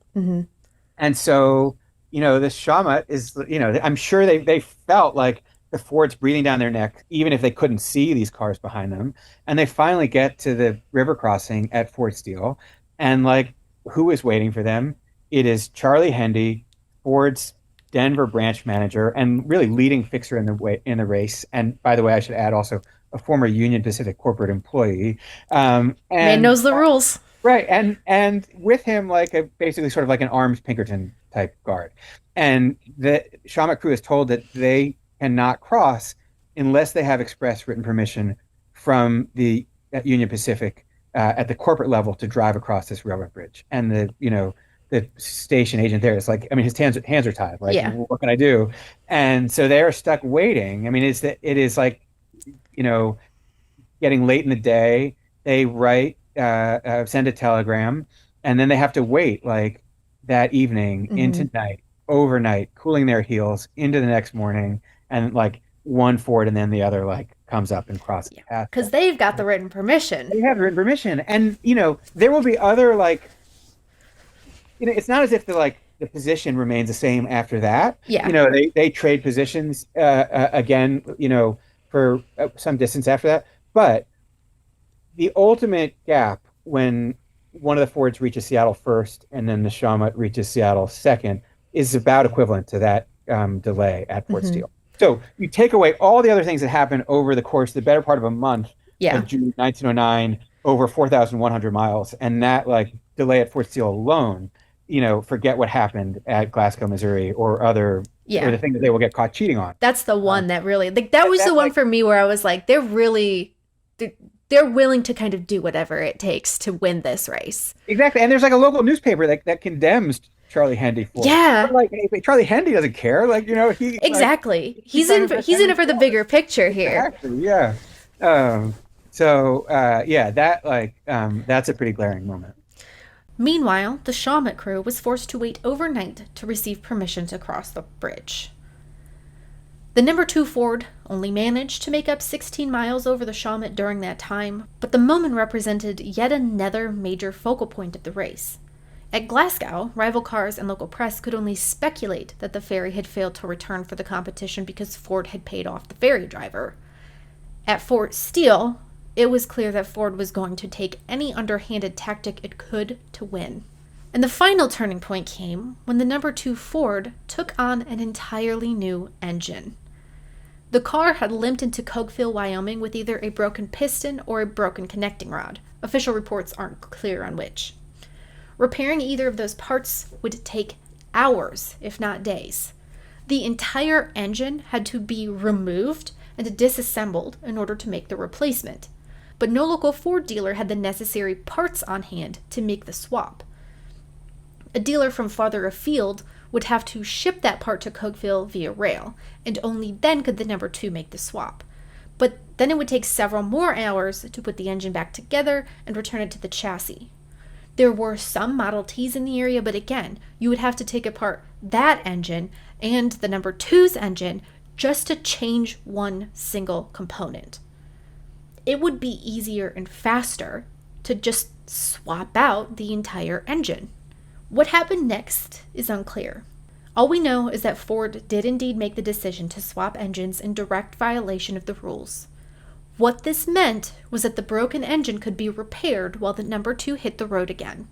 And so, this Shawmut is, I'm sure they felt like the Fords breathing down their neck, even if they couldn't see these cars behind them. And they finally get to the river crossing at Fort Steele. And like, who is waiting for them? It is Charlie Hendy, Ford's Denver branch manager and really leading fixer in the race. And by the way, I should add also a former Union Pacific corporate employee. Man And knows the rules. right, and with him like a basically sort of like an armed Pinkerton type guard. And the Shawmut crew is told that they cannot cross unless they have express written permission from the Union Pacific at the corporate level to drive across this railroad bridge. And the station agent there is like, I mean, his hands are tied. Like, Yeah. what can I do? And so they are stuck waiting. I mean, it is like, you know, getting late in the day. They send a telegram, and then they have to wait like that evening Hmm. into night, overnight, cooling their heels into the next morning, and like one Ford and then the other like comes up and crosses Yeah. past Because them. they've got the written permission. They have written permission, and there will be other like it's not as if the position remains the same after that. Yeah. They trade positions again, for some distance after that, but the ultimate gap when one of the Fords reaches Seattle first and then the Shawmut reaches Seattle second is about equivalent to that delay at Fort Hmm. Steele. So you take away all the other things that happened over the course of the better part of a month Yeah. of June 1909, over 4,100 miles, and that like delay at Fort Steele alone, forget what happened at Glasgow, Missouri, or Yeah. the thing that they will get caught cheating on. That's the Uh, one that really, like, that was the that one like for me where I was like, they're, they're willing to kind of do whatever it takes to win this race. Exactly. And there's like a local newspaper that condemns Charlie Hendy for it. Yeah, But like Charlie Hendy doesn't care. Like, exactly. he's trying to He's in defend it his for the cause. bigger picture here. Exactly. Yeah. Yeah, that's a pretty glaring moment. Meanwhile, the Shawmut crew was forced to wait overnight to receive permission to cross the bridge. The number 2 Ford only managed to make up 16 miles over the Shawmut during that time, but the moment represented yet another major focal point of the race. At Glasgow, rival cars and local press could only speculate that the ferry had failed to return for the competition because Ford had paid off the ferry driver. At Fort Steele, it was clear that Ford was going to take any underhanded tactic it could to win. And the final turning point came when the number 2 Ford took on an entirely new engine. The car had limped into Cokeville, Wyoming with either a broken piston or a broken connecting rod. Official reports aren't clear on which. Repairing either of those parts would take hours, if not days. The entire engine had to be removed and disassembled in order to make the replacement. But no local Ford dealer had the necessary parts on hand to make the swap. A dealer from farther afield would have to ship that part to Cokeville via rail, and only then could the number 2 make the swap. But then it would take several more hours to put the engine back together and return it to the chassis. There were some Model Ts in the area, but again, you would have to take apart that engine and the number 2's engine just to change one single component. It would be easier and faster to just swap out the entire engine. What happened next is unclear. All we know is that Ford did indeed make the decision to swap engines in direct violation of the rules. What this meant was that the broken engine could be repaired while the number 2 hit the road again.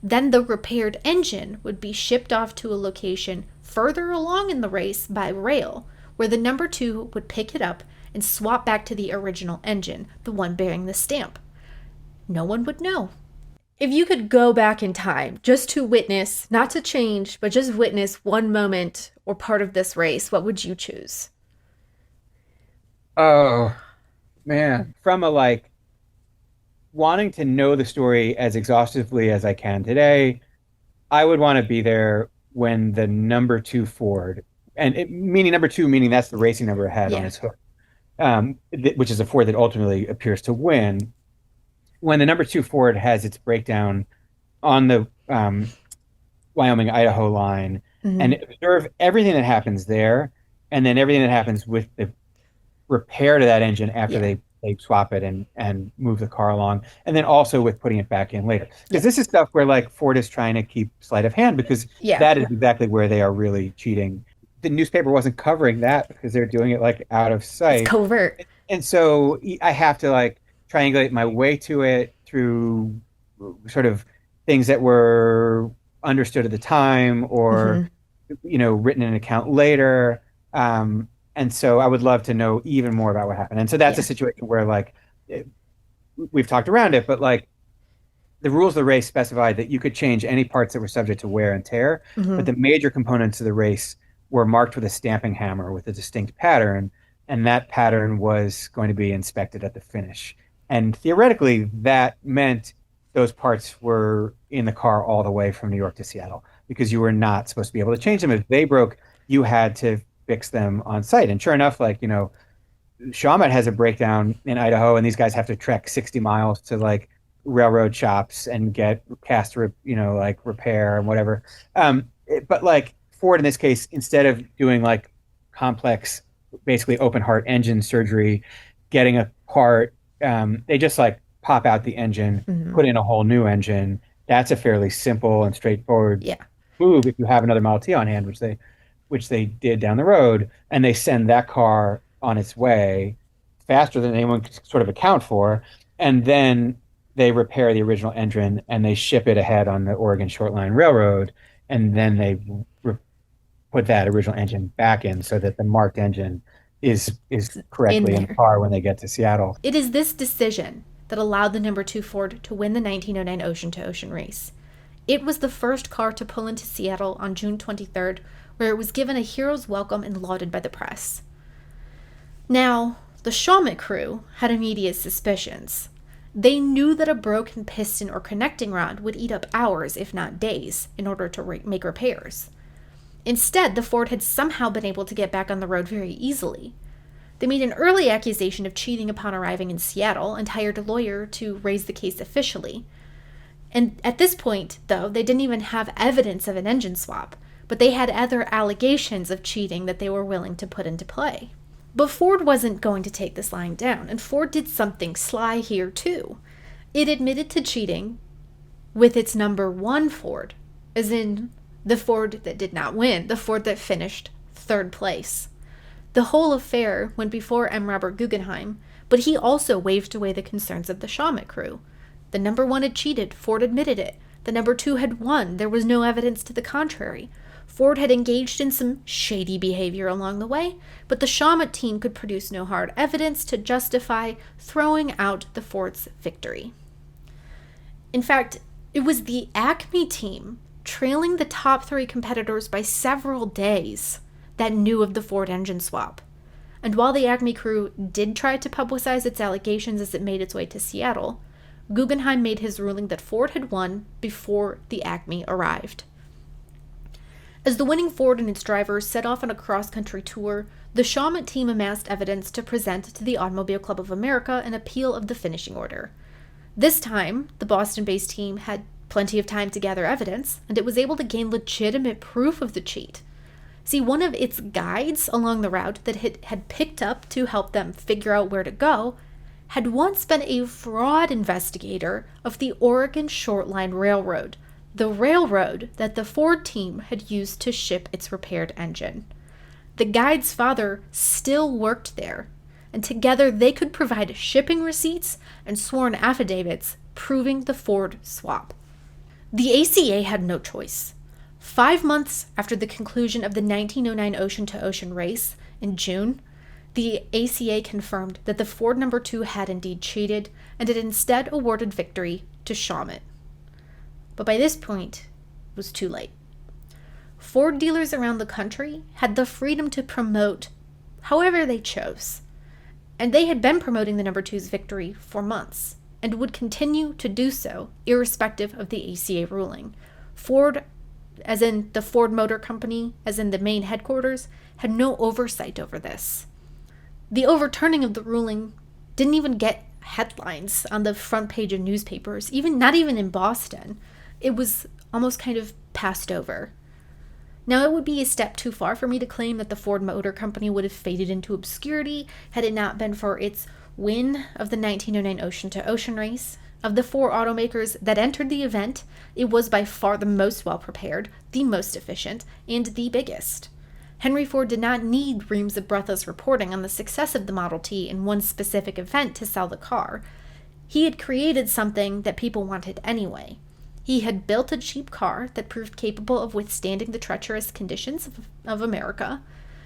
Then the repaired engine would be shipped off to a location further along in the race by rail, where the number 2 would pick it up and swap back to the original engine, the one bearing the stamp. No one would know. If you could go back in time just to witness, not to change, but just witness one moment or part of this race, what would you choose? Oh man, from a like wanting to know the story as exhaustively as I can today, I would want to be there when the number 2 Ford, meaning number 2, meaning that's the racing number it had on Yeah. its hook, which is a Ford that ultimately appears to win. When the number 2 Ford has its breakdown on the Wyoming Idaho line, and Mm-hmm. observe everything that happens there, and then everything that happens with the repair to that engine after Yeah. they swap it and move the car along, and then also with putting it back in later. Because Yeah. this is stuff where like Ford is trying to keep sleight of hand because Yeah. that is exactly where they are really cheating. The newspaper wasn't covering that because they're doing it like out of It's sight. covert. And so I have to like triangulate my way to it through sort of things that were understood at the time or Mm-hmm. written an account later. And so I would love to know even more about what happened. And so that's a Yeah. situation where like it, we've talked around it, but like the rules of the race specified that you could change any parts that were subject to wear and tear, but Hmm. the major components of the race were marked with a stamping hammer with a distinct pattern, and that pattern was going to be inspected at the finish. And theoretically, that meant those parts were in the car all the way from New York to Seattle because you were not supposed to be able to change them. If they broke, you had to fix them on site. And sure enough, like, Shawmut has a breakdown in Idaho, and these guys have to trek 60 miles to like railroad shops and get like repair and whatever. But like Ford in this case, instead of doing like complex, basically open heart engine surgery, getting a part, they just like pop out the engine, Hmm. put in a whole new engine. That's a fairly simple and straightforward Yeah. move if you have another Model T on hand, which they did down the road, and they send that car on its way faster than anyone could sort of account for, and then they repair the original engine and they ship it ahead on the Oregon Short Line Railroad, and then they put that original engine back in so that the marked engine is It's in correctly in the there. car when they get to Seattle. It is this decision that allowed the number 2 Ford to win the 1909 Ocean to Ocean race. It was the first car to pull into Seattle on June 23rd, where it was given a hero's welcome and lauded by the press. Now, the Shawmut crew had immediate suspicions. They knew that a broken piston or connecting rod would eat up hours, if not days, in order to make repairs. Instead, the Ford had somehow been able to get back on the road very easily. They made an early accusation of cheating upon arriving in Seattle and hired a lawyer to raise the case officially. And at this point, though, they didn't even have evidence of an engine swap, but they had other allegations of cheating that they were willing to put into play. But Ford wasn't going to take this lying down, and Ford did something sly here too. It admitted to cheating with its number 1 Ford, as in the Ford that did not win, the Ford that finished 3rd place. The whole affair went before M. Robert Guggenheim, but he also waved away the concerns of the Shawmut crew. The number 1 had cheated, Ford admitted it. The number 2 had won, there was no evidence to the contrary. Ford had engaged in some shady behavior along the way, but the Shawmut team could produce no hard evidence to justify throwing out the Ford's victory. In fact, it was the Acme team, trailing the top 3 competitors by several days, that knew of the Ford engine swap. And while the Acme crew did try to publicize its allegations as it made its way to Seattle, Guggenheim made his ruling that Ford had won before the Acme arrived. As the winning Ford and its drivers set off on a cross-country tour, the Shawmut team amassed evidence to present to the Automobile Club of America an appeal of the finishing order. This time, the Boston-based team had plenty of time to gather evidence, and it was able to gain legitimate proof of the cheat. See, one of its guides along the route that it had picked up to help them figure out where to go had once been a fraud investigator of the Oregon Short Line Railroad, the railroad that the Ford team had used to ship its repaired engine. The guide's father still worked there, and together they could provide shipping receipts and sworn affidavits proving the Ford swap. The ACA had no choice. 5 months after the conclusion of the 1909 Ocean to Ocean race in June, the ACA confirmed that the Ford number 2 had indeed cheated, and it instead awarded victory to Shawmut. But by this point, it was too late. Ford dealers around the country had the freedom to promote however they chose, and they had been promoting the number 2's victory for months, and would continue to do so, irrespective of the ACA ruling. Ford, as in the Ford Motor Company, as in the main headquarters, had no oversight over this. The overturning of the ruling didn't even get headlines on the front page of newspapers, not even in Boston. It was almost kind of passed over. Now, it would be a step too far for me to claim that the Ford Motor Company would have faded into obscurity had it not been for its win of the 1909 Ocean to Ocean race. Of the 4 automakers that entered the event, it was by far the most well-prepared, the most efficient, and the biggest. Henry Ford did not need reams of breathless reporting on the success of the Model T in one specific event to sell the car. He had created something that people wanted anyway. He had built a cheap car that proved capable of withstanding the treacherous conditions of America.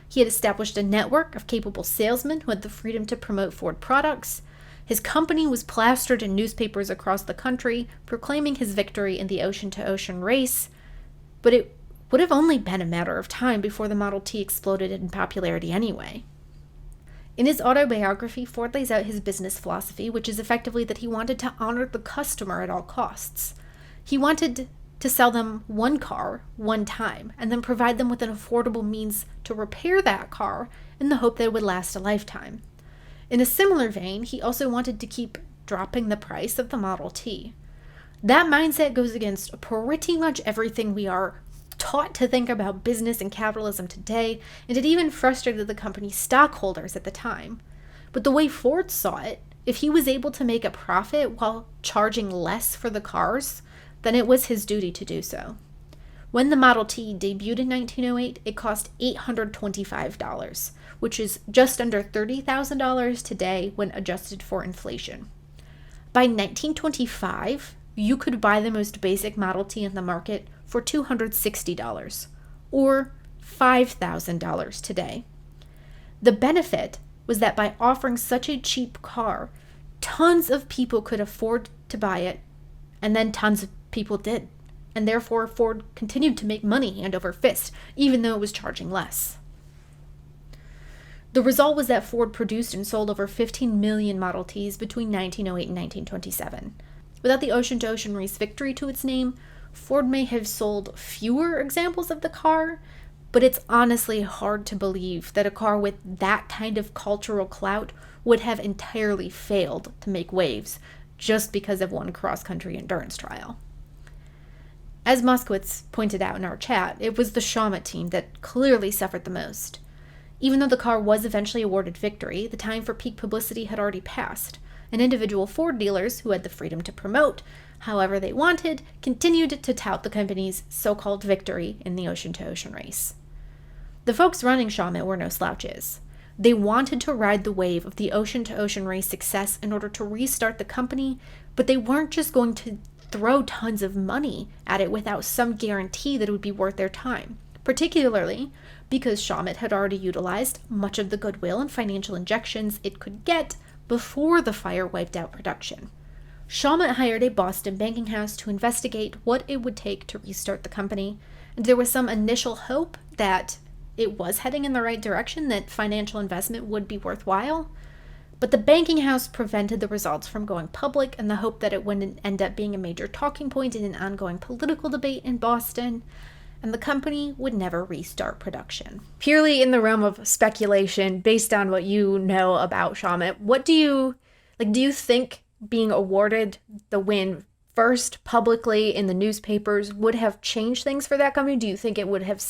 He had established a network of capable salesmen who had the freedom to promote Ford products. His company was plastered in newspapers across the country, proclaiming his victory in the ocean to ocean race. But it would have only been a matter of time before the Model T exploded in popularity anyway. In his autobiography, Ford lays out his business philosophy, which is effectively that he wanted to honor the customer at all costs. He wanted to sell them one car, one time, and then provide them with an affordable means to repair that car in the hope that it would last a lifetime. In a similar vein, he also wanted to keep dropping the price of the Model T. That mindset goes against pretty much everything we are taught to think about business and capitalism today, and it even frustrated the company's stockholders at the time. But the way Ford saw it, if he was able to make a profit while charging less for the cars, then it was his duty to do so. When the Model T debuted in 1908, it cost $825, which is just under $30,000 today when adjusted for inflation. By 1925, you could buy the most basic Model T in the market for $260, or $5,000 today. The benefit was that by offering such a cheap car, tons of people could afford to buy it, and then tons of people did. And therefore, Ford continued to make money hand over fist, even though it was charging less. The result was that Ford produced and sold over 15 million Model Ts between 1908 and 1927. Without the ocean-to-ocean race victory to its name, Ford may have sold fewer examples of the car, but it's honestly hard to believe that a car with that kind of cultural clout would have entirely failed to make waves just because of one cross-country endurance trial. As Moskowitz pointed out in our chat, it was the Shawmut team that clearly suffered the most. Even though the car was eventually awarded victory, the time for peak publicity had already passed, and individual Ford dealers who had the freedom to promote however they wanted continued to tout the company's so-called victory in the ocean-to-ocean race. The folks running Shawmut were no slouches. They wanted to ride the wave of the ocean-to-ocean race success in order to restart the company, but they weren't just going to throw tons of money at it without some guarantee that it would be worth their time, particularly because Shawmut had already utilized much of the goodwill and financial injections it could get before the fire wiped out production. Shawmut hired a Boston banking house to investigate what it would take to restart the company, and there was some initial hope that it was heading in the right direction, that financial investment would be worthwhile. But the banking house prevented the results from going public in the hope that it wouldn't end up being a major talking point in an ongoing political debate in Boston, and the company would never restart production. Purely in the realm of speculation, based on what you know about Shawmut, what do you think being awarded the win first publicly in the newspapers would have changed things for that company? Do you think it would have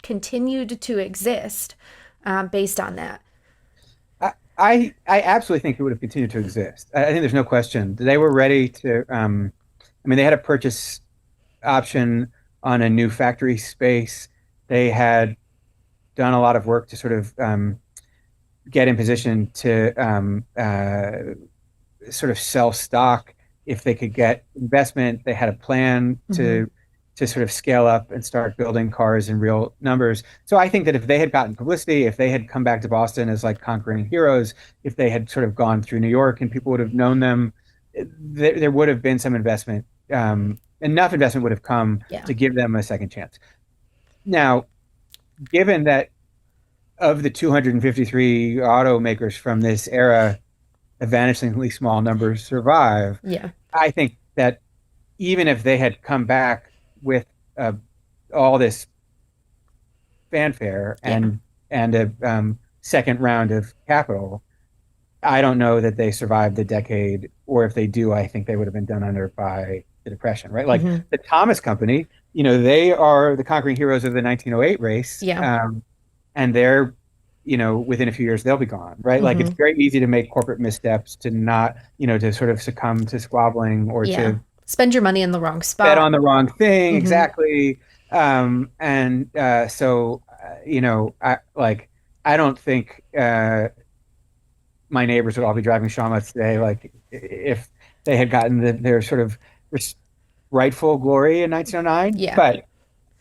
continued to exist based on that? I absolutely think it would have continued to exist. I think there's no question. They were ready to, they had a purchase option on a new factory space. They had done a lot of work to sort of get in position to sort of sell stock if they could get investment. They had a plan to sort of scale up and start building cars in real numbers. So I think that if they had gotten publicity, if they had come back to Boston as like conquering heroes, if they had sort of gone through New York and people would have known them, there would have been some investment. Enough investment would have come to give them a second chance. Now, given that of the 253 automakers from this era, a vanishingly small number survive. I think that even if they had come back with all this fanfare and a second round of capital, I don't know that they survived the decade, or if they do, I think they would have been done under by the Depression, right? Like the Thomas Company, they are the conquering heroes of the 1908 race, and they're, within a few years they'll be gone, right? Like it's very easy to make corporate missteps, to not, to sort of succumb to squabbling or to spend your money in the wrong spot, bet on the wrong thing. Exactly. I don't think my neighbors would all be driving Shawmuts today. Like if they had gotten their sort of rightful glory in 1909, Yeah. but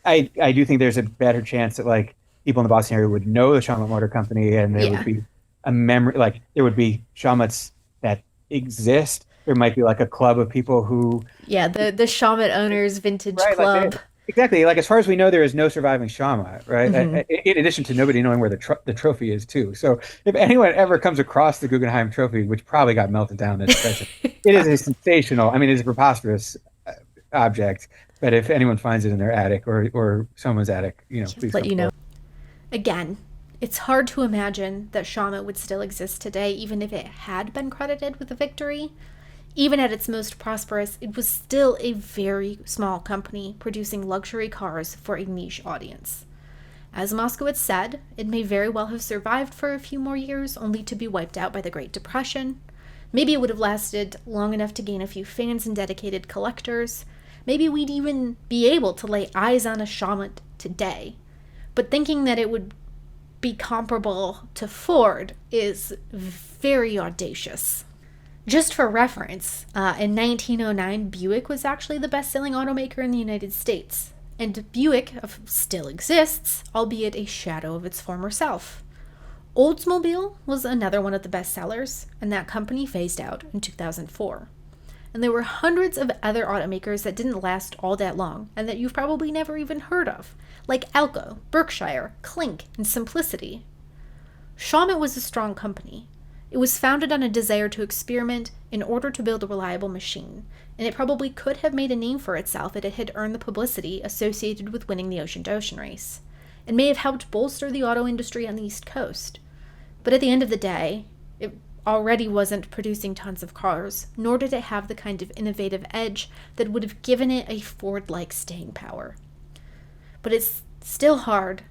I do think there's a better chance that like people in the Boston area would know the Shawmut Motor Company, and there would Yeah. be a memory, like there would be Shawmuts that exist. There might be like a club of people who, Yeah, the Shawmut Owners Vintage right, like Club. exactly, like as far as we know, there is no surviving Shawmut, right? Hmm. In addition to nobody knowing where the trophy is too. So if anyone ever comes across the Guggenheim Trophy, which probably got melted down in its session, it is a Probably. sensational. I mean, it's a preposterous object. But if anyone finds it in their attic or someone's attic, please Let come you know. forward. Again, it's hard to imagine that Shawmut would still exist today, even if it had been credited with a victory. Even at its most prosperous, it was still a very small company producing luxury cars for a niche audience. As Moskowitz said, it may very well have survived for a few more years, only to be wiped out by the Great Depression. Maybe it would have lasted long enough to gain a few fans and dedicated collectors. Maybe we'd even be able to lay eyes on a Shawmut today. But thinking that it would be comparable to Ford is very audacious. Just for reference, in 1909, Buick was actually the best selling automaker in the United States. And Buick still exists, albeit a shadow of its former self. Oldsmobile was another one of the best sellers, and that company phased out in 2004. And there were hundreds of other automakers that didn't last all that long, and that you've probably never even heard of, like Alco, Berkshire, Clink, and Simplicity. Shawmut was a strong company. It was founded on a desire to experiment in order to build a reliable machine, and it probably could have made a name for itself if it had earned the publicity associated with winning the ocean-to-ocean race. It may have helped bolster the auto industry on the East Coast. But at the end of the day, it already wasn't producing tons of cars, nor did it have the kind of innovative edge that would have given it a Ford-like staying power. But it's still hard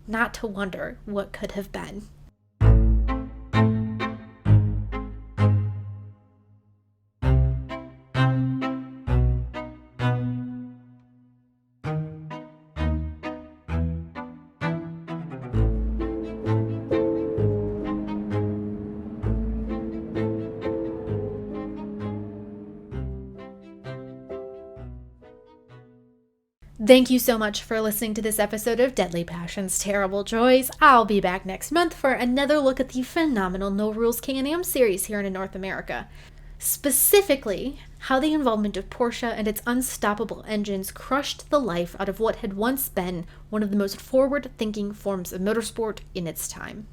not to wonder what could have been. Thank you so much for listening to this episode of Deadly Passions, Terrible Joys. I'll be back next month for another look at the phenomenal No Rules Can-Am series here in North America. Specifically, how the involvement of Porsche and its unstoppable engines crushed the life out of what had once been one of the most forward-thinking forms of motorsport in its time.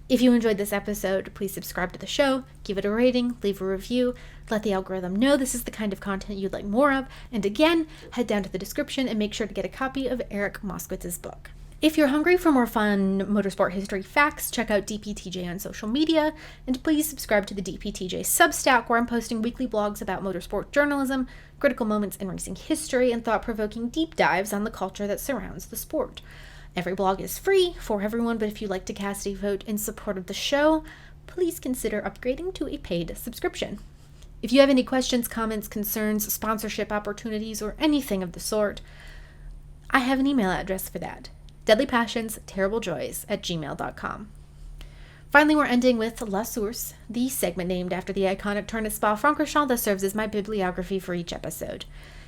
If you enjoyed this episode, please subscribe to the show, give it a rating, leave a review, let the algorithm know this is the kind of content you'd like more of, and again, head down to the description and make sure to get a copy of Eric Moskowitz's book. If you're hungry for more fun motorsport history facts, check out DPTJ on social media, and please subscribe to the DPTJ Substack, where I'm posting weekly blogs about motorsport journalism, critical moments in racing history, and thought-provoking deep dives on the culture that surrounds the sport. Every blog is free for everyone, but if you'd like to cast a vote in support of the show, please consider upgrading to a paid subscription. If you have any questions, comments, concerns, sponsorship opportunities, or anything of the sort, I have an email address for that. deadlypassionsterriblejoys@gmail.com. Finally, we're ending with La Source, the segment named after the iconic turn at Spa-Francorchamps that serves as my bibliography for each episode.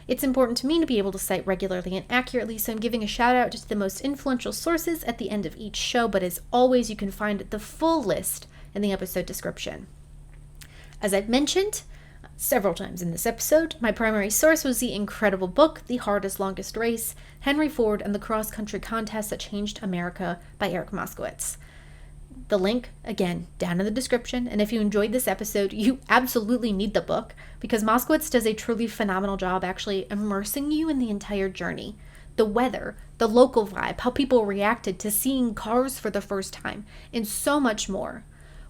It's important to me to be able to cite regularly and accurately, so I'm giving a shout out to the most influential sources at the end of each show, but as always, you can find the full list in the episode description. As I've mentioned several times in this episode, my primary source was the incredible book, The Hardest Longest Race, Henry Ford and the Cross-Country Contest That Changed America by Eric Moskowitz. The link, again, down in the description, and if you enjoyed this episode, you absolutely need the book, because Moskowitz does a truly phenomenal job actually immersing you in the entire journey. The weather, the local vibe, how people reacted to seeing cars for the first time, and so much more.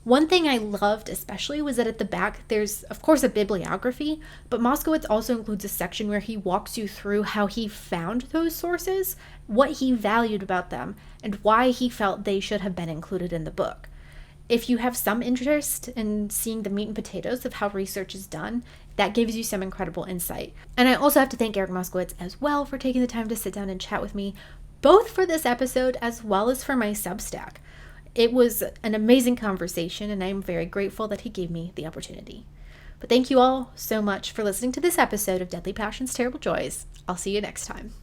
One thing I loved especially was that at the back there's, of course, a bibliography, but Moskowitz also includes a section where he walks you through how he found those sources, what he valued about them, and why he felt they should have been included in the book. If you have some interest in seeing the meat and potatoes of how research is done, that gives you some incredible insight. And I also have to thank Eric Moskowitz as well for taking the time to sit down and chat with me, both for this episode as well as for my Substack. It was an amazing conversation, and I am very grateful that he gave me the opportunity. But thank you all so much for listening to this episode of Deadly Passions, Terrible Joys. I'll see you next time.